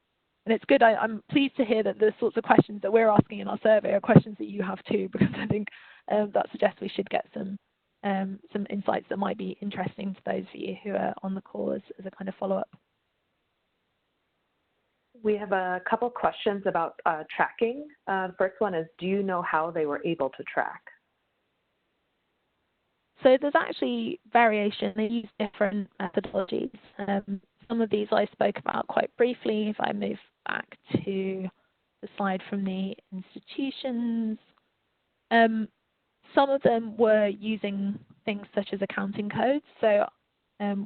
And it's good, I'm pleased to hear that the sorts of questions that we're asking in our survey are questions that you have too, because I think that suggests we should get some insights that might be interesting to those of you who are on the call as a kind of follow-up. We have a couple questions about tracking. The first one is, do you know how they were able to track? So there's actually variation. They use different methodologies. Some of these I spoke about quite briefly. If I move back to the slide from the institutions, some of them were using things such as accounting codes. So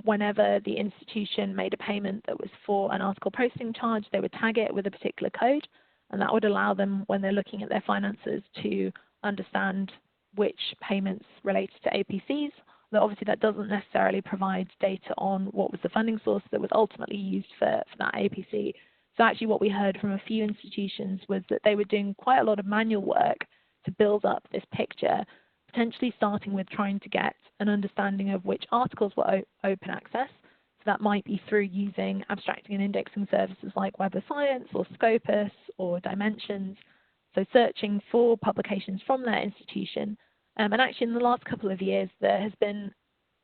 whenever the institution made a payment that was for an article posting charge, they would tag it with a particular code, and that would allow them, when they're looking at their finances, to understand which payments related to APCs. But obviously that doesn't necessarily provide data on what was the funding source that was ultimately used for that APC. So actually what we heard from a few institutions was that they were doing quite a lot of manual work to build up this picture, potentially starting with trying to get an understanding of which articles were open access. So that might be through using abstracting and indexing services like Web of Science or Scopus or Dimensions. So searching for publications from their institution. And actually in the last couple of years, there has been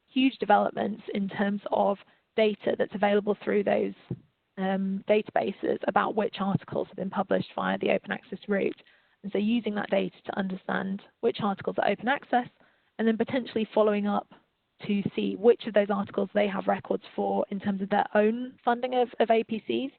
huge developments in terms of data that's available through those databases about which articles have been published via the open access route. And so using that data to understand which articles are open access, and then potentially following up to see which of those articles they have records for in terms of their own funding of APCs,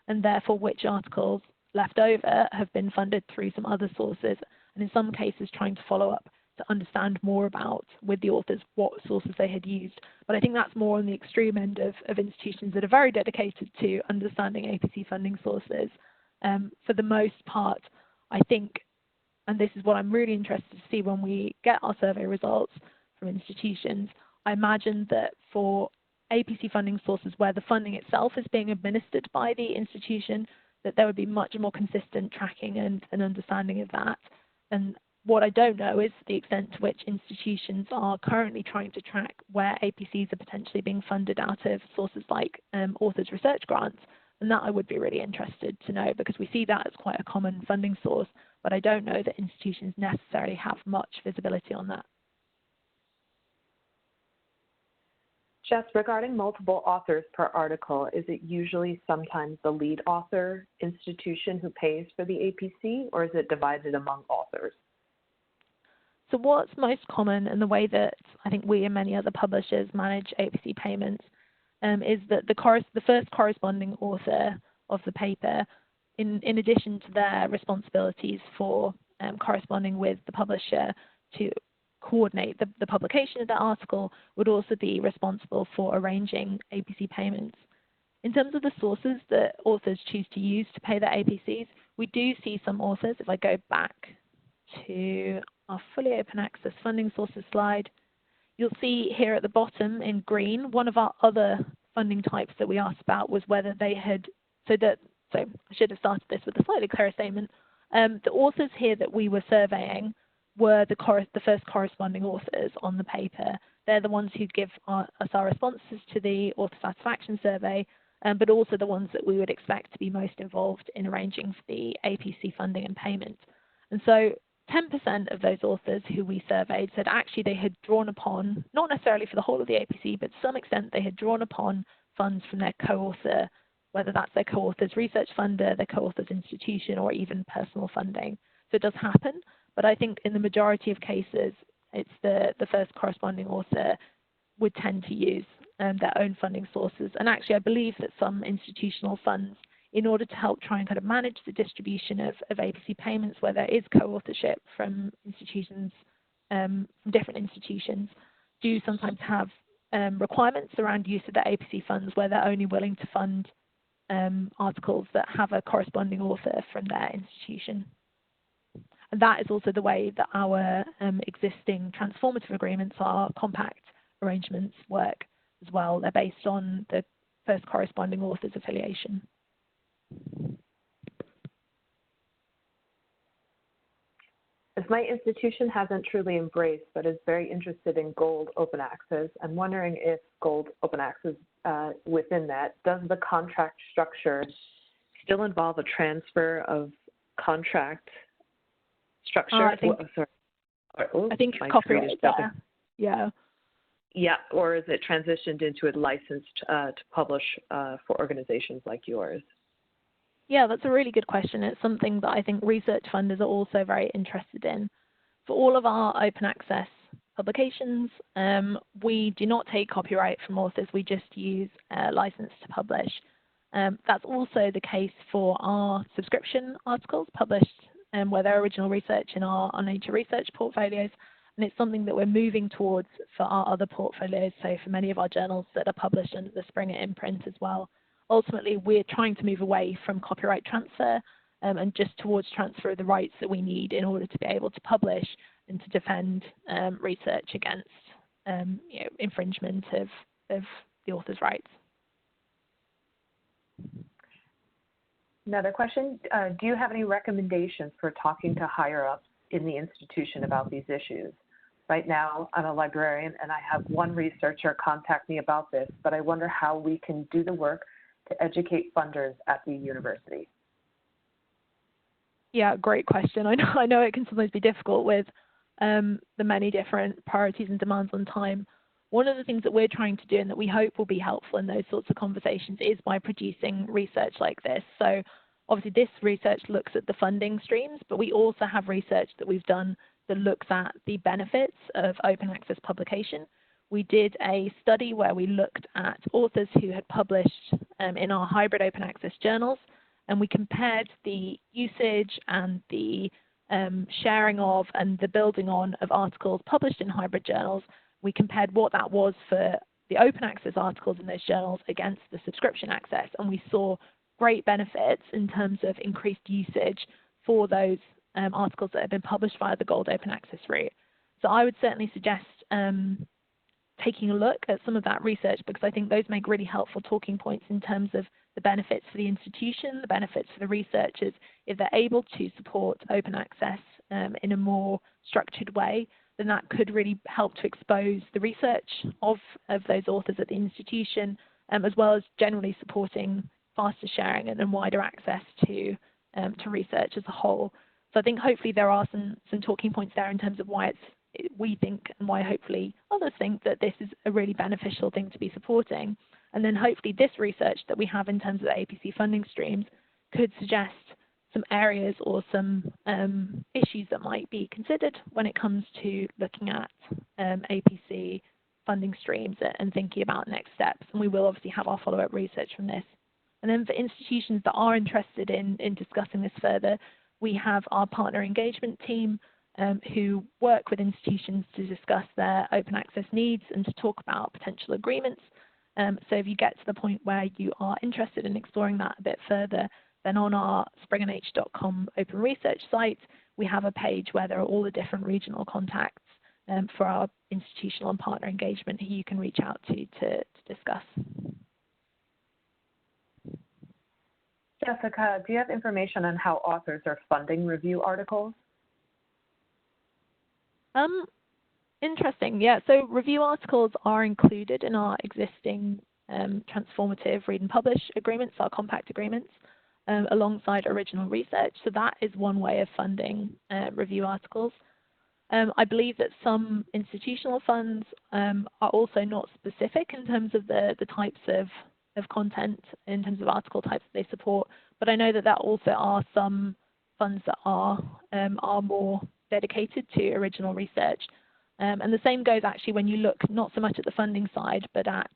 and therefore which articles left over have been funded through some other sources, and in some cases trying to follow up to understand more about, with the authors, what sources they had used. But I think that's more on the extreme end of institutions that are very dedicated to understanding APC funding sources. For the most part, I think, and this is what I'm really interested to see when we get our survey results from institutions, I imagine that for APC funding sources where the funding itself is being administered by the institution, that there would be much more consistent tracking and understanding of that. And what I don't know is the extent to which institutions are currently trying to track where APCs are potentially being funded out of sources like authors' research grants. And that I would be really interested to know, because we see that as quite a common funding source, but I don't know that institutions necessarily have much visibility on that. Jess, regarding multiple authors per article, is it usually sometimes the lead author institution who pays for the APC, or is it divided among authors? So what's most common, and the way that I think we and many other publishers manage APC payments, is that the first corresponding author of the paper, in addition to their responsibilities for corresponding with the publisher to coordinate the publication of that article, would also be responsible for arranging APC payments. In terms of the sources that authors choose to use to pay their APCs, we do see some authors, if I go back to our fully open access funding sources slide, you'll see here at the bottom in green, one of our other funding types that we asked about was whether they had, so I should have started this with a slightly clearer statement. The authors here that we were surveying were the first corresponding authors on the paper. They're the ones who give us our responses to the author satisfaction survey, but also the ones that we would expect to be most involved in arranging for the APC funding and payment. And so 10% of those authors who we surveyed said actually they had drawn upon, not necessarily for the whole of the APC, but to some extent they had drawn upon funds from their co-author, whether that's their co-author's research funder, their co-author's institution, or even personal funding. So it does happen, but I think in the majority of cases, it's the first corresponding author would tend to use their own funding sources. And actually, I believe that some institutional funds, in order to help try and kind of manage the distribution of APC payments where there is co-authorship from institutions, from different institutions, do sometimes have requirements around use of the APC funds where they're only willing to fund articles that have a corresponding author from their institution. And that is also the way that our existing transformative agreements, our compact arrangements, work as well. They're based on the first corresponding author's affiliation. As my institution hasn't truly embraced but is very interested in Gold Open Access, I'm wondering if Gold Open Access within that, does the contract structure still involve a transfer of contract structure? I think it's copyright there. Yeah. Yeah, or is it transitioned into a license to publish for organizations like yours? Yeah, that's a really good question. It's something that I think research funders are also very interested in. For all of our open access publications, we do not take copyright from authors. We just use a license to publish. That's also the case for our subscription articles published where they're original research in our Nature Research portfolios. And it's something that we're moving towards for our other portfolios, so for many of our journals that are published under the Springer imprint as well. Ultimately, we're trying to move away from copyright transfer and just towards transfer of the rights that we need in order to be able to publish and to defend research against infringement of the author's rights. Another question, do you have any recommendations for talking to higher ups in the institution about these issues? Right now, I'm a librarian and I have one researcher contact me about this, but I wonder how we can do the work to educate funders at the university. Yeah, great question. I know it can sometimes be difficult with the many different priorities and demands on time. One of the things that we're trying to do and that we hope will be helpful in those sorts of conversations is by producing research like this. So obviously this research looks at the funding streams, but we also have research that we've done that looks at the benefits of open access publication. We did a study where we looked at authors who had published in our hybrid open access journals, and we compared the usage and the sharing of and the building on of articles published in hybrid journals. We compared what that was for the open access articles in those journals against the subscription access, and we saw great benefits in terms of increased usage for those articles that have been published via the Gold Open Access route. So I would certainly suggest taking a look at some of that research, because I think those make really helpful talking points in terms of the benefits for the institution, the benefits for the researchers, if they're able to support open access in a more structured way, then that could really help to expose the research of those authors at the institution, as well as generally supporting faster sharing and wider access to research as a whole. So I think hopefully there are some talking points there in terms of why we think and why hopefully others think that this is a really beneficial thing to be supporting. And then hopefully this research that we have in terms of the APC funding streams could suggest some areas or some issues that might be considered when it comes to looking at APC funding streams and thinking about next steps. And we will obviously have our follow-up research from this. And then for institutions that are interested in discussing this further, we have our partner engagement team who work with institutions to discuss their open access needs and to talk about potential agreements. So if you get to the point where you are interested in exploring that a bit further, then on our springnh.com open research site, we have a page where there are all the different regional contacts for our institutional and partner engagement who you can reach out to discuss. Jessica, do you have information on how authors are funding review articles? Interesting. Yeah, so review articles are included in our existing transformative read and publish agreements, our compact agreements, alongside original research. So that is one way of funding review articles. I believe that some institutional funds are also not specific in terms of the types of content, in terms of article types that they support, but I know that there also are some funds that are more dedicated to original research. And the same goes actually when you look not so much at the funding side, but at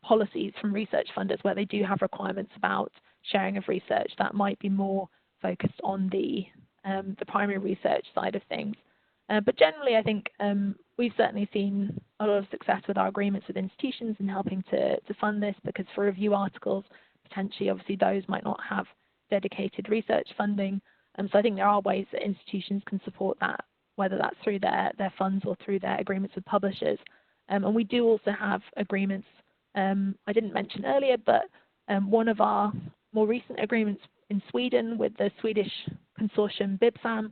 policies from research funders where they do have requirements about sharing of research that might be more focused on the primary research side of things. But generally, I think we've certainly seen a lot of success with our agreements with institutions in helping to fund this, because for review articles, potentially, obviously, those might not have dedicated research funding. So I think there are ways that institutions can support that, whether that's through their funds or through their agreements with publishers. And we do also have agreements, I didn't mention earlier, but one of our more recent agreements in Sweden with the Swedish consortium BIBSAM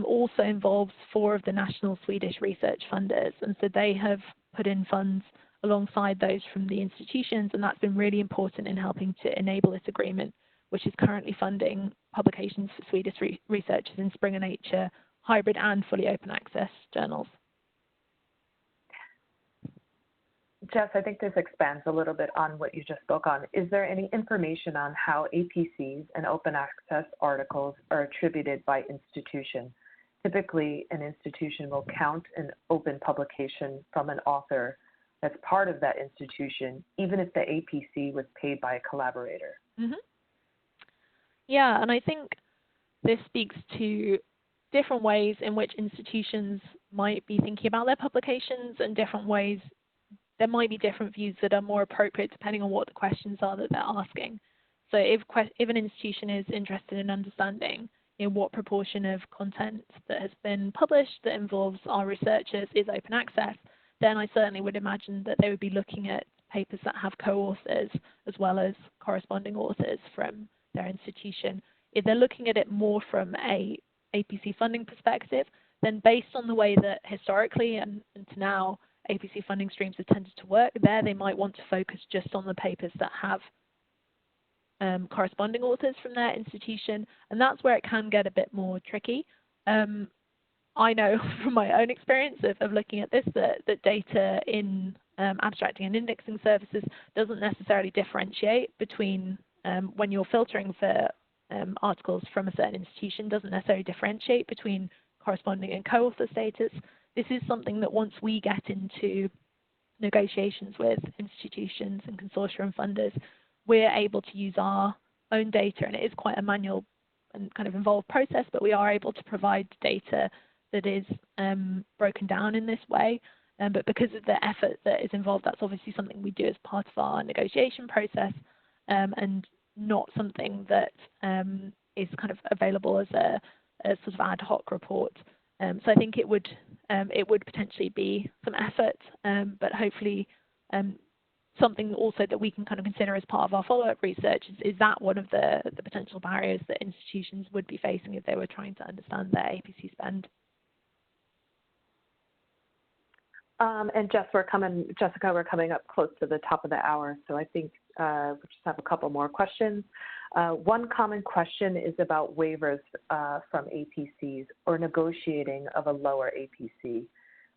also involves 4 of the national Swedish research funders. And so they have put in funds alongside those from the institutions, and that's been really important in helping to enable this agreement, which is currently funding publications for Swedish researchers in Springer Nature, hybrid and fully open access journals. Jess, I think this expands a little bit on what you just spoke on. Is there any information on how APCs and open access articles are attributed by institution? Typically, an institution will count an open publication from an author that's part of that institution, even if the APC was paid by a collaborator. Mm-hmm. Yeah, and I think this speaks to different ways in which institutions might be thinking about their publications, and different ways there might be different views that are more appropriate depending on what the questions are that they're asking. So if an institution is interested in understanding what proportion of content that has been published that involves our researchers is open access, then I certainly would imagine that they would be looking at papers that have co-authors as well as corresponding authors from their institution. If they're looking at it more from a APC funding perspective, then based on the way that historically and to now APC funding streams have tended to work, they might want to focus just on the papers that have corresponding authors from their institution, and that's where it can get a bit more tricky. I know from my own experience of looking at this that data in abstracting and indexing services doesn't necessarily differentiate between when you're filtering for articles from a certain institution, doesn't necessarily differentiate between corresponding and co-author status. This is something that once we get into negotiations with institutions and consortia and funders, we're able to use our own data, and it is quite a manual and kind of involved process, but we are able to provide data that is broken down in this way. But because of the effort that is involved, that's obviously something we do as part of our negotiation process, and not something that is kind of available as a sort of ad hoc report. So I think it would potentially be some effort, but hopefully something also that we can kind of consider as part of our follow-up research? Is that one of the potential barriers that institutions would be facing if they were trying to understand their APC spend? And Jessica, we're coming up close to the top of the hour, so I think we'll just have a couple more questions. One common question is about waivers from APCs or negotiating of a lower APC.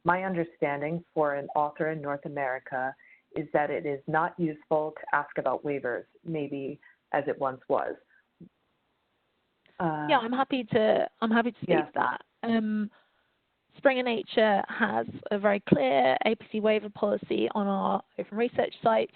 My understanding for an author in North America is that it is not useful to ask about waivers, maybe as it once was. Yeah, I'm happy to speak to that. Springer Nature has a very clear APC waiver policy on our open research site,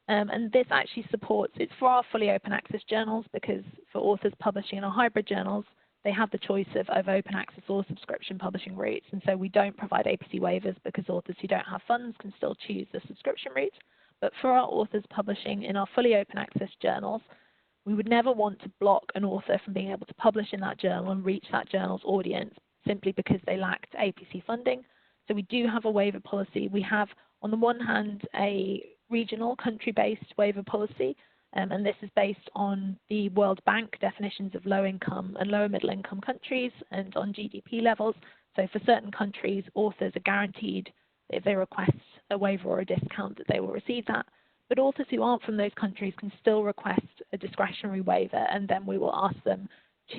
and this actually supports, it's for our fully open access journals, because for authors publishing in our hybrid journals, they have the choice of open access or subscription publishing routes, and so we don't provide APC waivers because authors who don't have funds can still choose the subscription route. But for our authors publishing in our fully open access journals, we would never want to block an author from being able to publish in that journal and reach that journal's audience simply because they lacked APC funding. So we do have a waiver policy. We have, on the one hand, a regional country-based waiver policy, and this is based on the World Bank definitions of low-income and lower-middle-income countries and on GDP levels. So for certain countries, authors are guaranteed that if they request a waiver or a discount that they will receive that. But authors who aren't from those countries can still request a discretionary waiver, and then we will ask them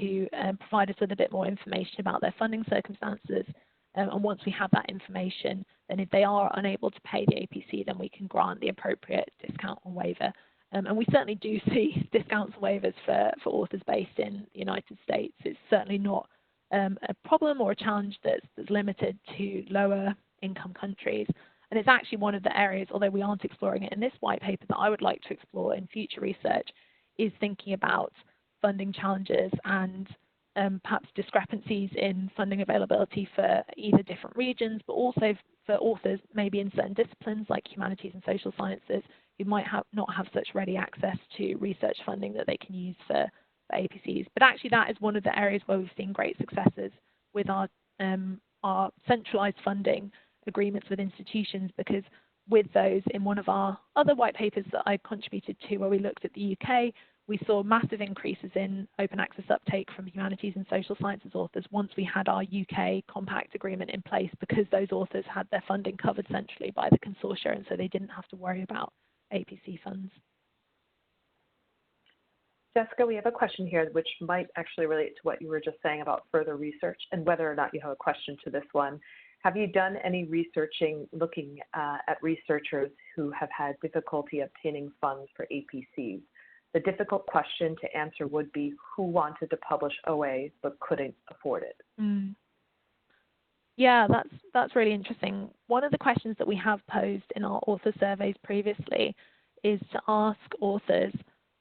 to provide us with a bit more information about their funding circumstances. And once we have that information, then if they are unable to pay the APC, then we can grant the appropriate discount or waiver. And we certainly do see discounts and waivers for authors based in the United States. It's certainly not a problem or a challenge that's limited to lower income countries. And it's actually one of the areas, although we aren't exploring it in this white paper, that I would like to explore in future research, is thinking about funding challenges and perhaps discrepancies in funding availability for either different regions, but also for authors maybe in certain disciplines like humanities and social sciences who might not have such ready access to research funding that they can use for APCs. But actually that is one of the areas where we've seen great successes with our centralized funding agreements with institutions, because with those, in one of our other white papers that I contributed to where we looked at the UK, we saw massive increases in open access uptake from humanities and social sciences authors once we had our UK compact agreement in place, because those authors had their funding covered centrally by the consortia, and so they didn't have to worry about APC funds. Jessica, we have a question here which might actually relate to what you were just saying about further research and whether or not you have a question to this one. Have you done any researching looking at researchers who have had difficulty obtaining funds for APCs? The difficult question to answer would be who wanted to publish OA but couldn't afford it. Yeah, that's really interesting. One of the questions that we have posed in our author surveys previously is to ask authors,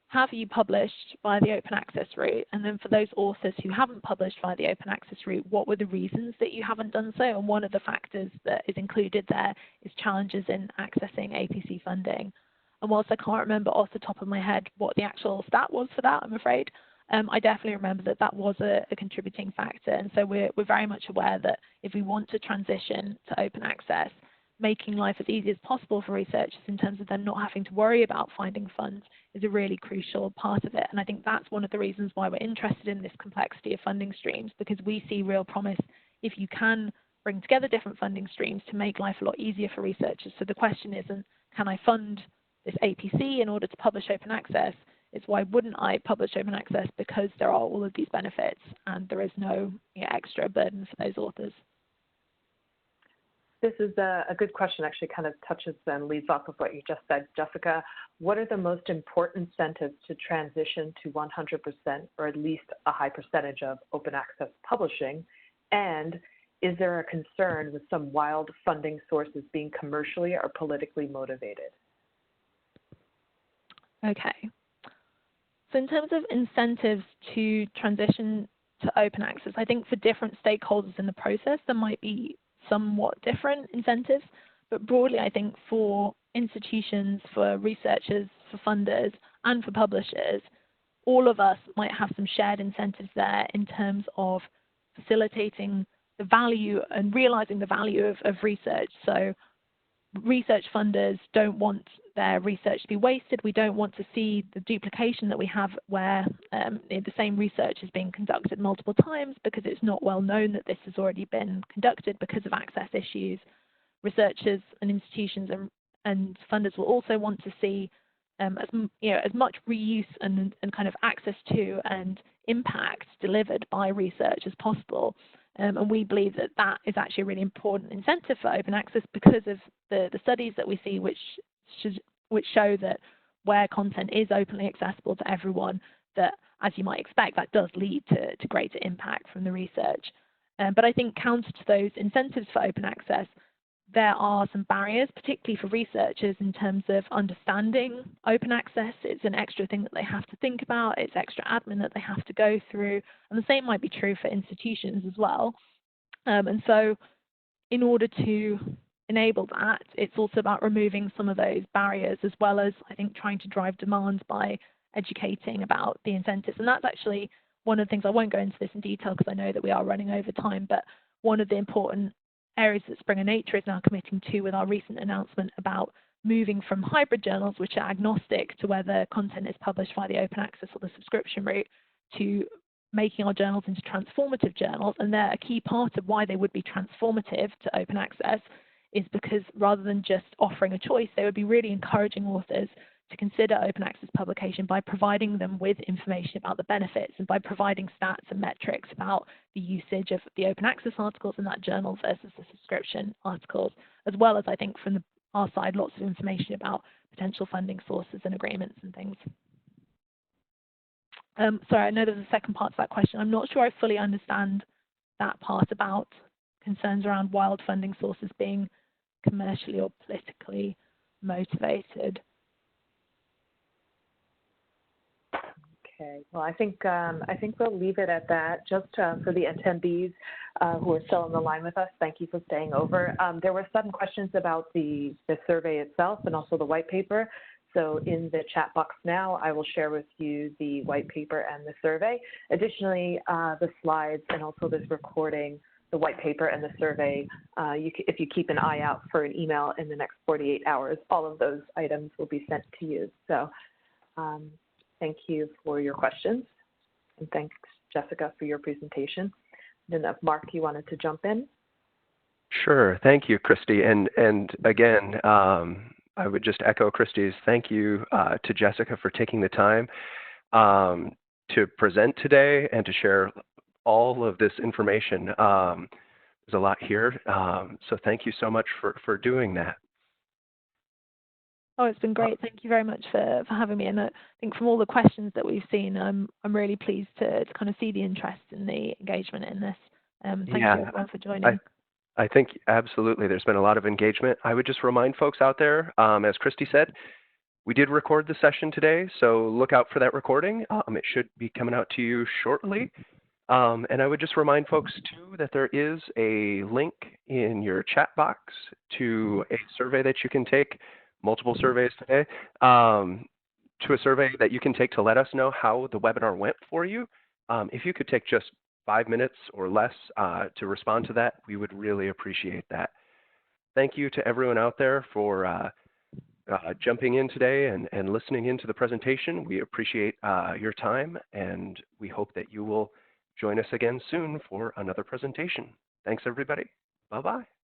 have you published via the open access route? And then for those authors who haven't published via the open access route, what were the reasons that you haven't done so? And one of the factors that is included there is challenges in accessing APC funding. And whilst I can't remember off the top of my head what the actual stat was for that, I'm afraid, I definitely remember that that was a contributing factor. And so we're very much aware that if we want to transition to open access, making life as easy as possible for researchers in terms of them not having to worry about finding funds is a really crucial part of it. And I think that's one of the reasons why we're interested in this complexity of funding streams, because we see real promise if you can bring together different funding streams to make life a lot easier for researchers. So the question isn't, can I fund this APC in order to publish open access? It's why wouldn't I publish open access, because there are all of these benefits and there is no extra burden for those authors. This is a good question, actually kind of touches and leads off of what you just said, Jessica. What are the most important incentives to transition to 100% or at least a high percentage of open access publishing? And is there a concern with some wild funding sources being commercially or politically motivated? Okay. So in terms of incentives to transition to open access, I think for different stakeholders in the process, there might be somewhat different incentives, but broadly I think for institutions, for researchers, for funders, and for publishers, all of us might have some shared incentives there in terms of facilitating the value and realizing the value of research. So research funders don't want their research to be wasted. We don't want to see the duplication that we have where the same research is being conducted multiple times because it's not well known that this has already been conducted because of access issues. Researchers and institutions and funders will also want to see as much reuse and kind of access to and impact delivered by research as possible. And we believe that that is actually a really important incentive for open access because of the studies that we see which show that where content is openly accessible to everyone, that as you might expect, that does lead to greater impact from the research. But I think counter to those incentives for open access, there are some barriers, particularly for researchers in terms of understanding open access. It's an extra thing that they have to think about. It's extra admin that they have to go through. And the same might be true for institutions as well. And so in order to enable that, it's also about removing some of those barriers, as well as, I think, trying to drive demand by educating about the incentives. And that's actually one of the things, I won't go into this in detail because I know that we are running over time, but one of the important areas that Springer Nature is now committing to with our recent announcement about moving from hybrid journals, which are agnostic to whether content is published via the open access or the subscription route, to making our journals into transformative journals. And they're a key part of why they would be transformative to open access, is because rather than just offering a choice, they would be really encouraging authors to consider open access publication by providing them with information about the benefits and by providing stats and metrics about the usage of the open access articles in that journal versus the subscription articles, as well as, I think, from our side, lots of information about potential funding sources and agreements and things. Sorry, I know there's a second part to that question. I'm not sure I fully understand that part about concerns around wild funding sources being commercially or politically motivated. Okay, well, I think we'll leave it at that. Just for the attendees who are still on the line with us, thank you for staying over. There were some questions about the survey itself and also the white paper. So in the chat box now, I will share with you the white paper and the survey. Additionally, the slides and also this recording, the white paper and the survey, if you keep an eye out for an email in the next 48 hours, all of those items will be sent to you. So. Thank you for your questions, and thanks, Jessica, for your presentation. Then, Mark, you wanted to jump in? Sure. Thank you, Christy. And again, I would just echo Christy's thank you to Jessica for taking the time to present today and to share all of this information. There's a lot here, so thank you so much for doing that. Oh, it's been great. Thank you very much for having me. And I think from all the questions that we've seen, I'm really pleased to kind of see the interest and the engagement in this. Thank you everyone for joining. I think absolutely there's been a lot of engagement. I would just remind folks out there, as Christy said, we did record the session today, so look out for that recording. It should be coming out to you shortly. And I would just remind folks, too, that there is a link in your chat box to a survey that you can take, multiple surveys today, to a survey that you can take to let us know how the webinar went for you. If you could take just 5 minutes or less to respond to that, we would really appreciate that. Thank you to everyone out there for jumping in today and listening into the presentation. We appreciate your time, and we hope that you will join us again soon for another presentation. Thanks, everybody. Bye-bye.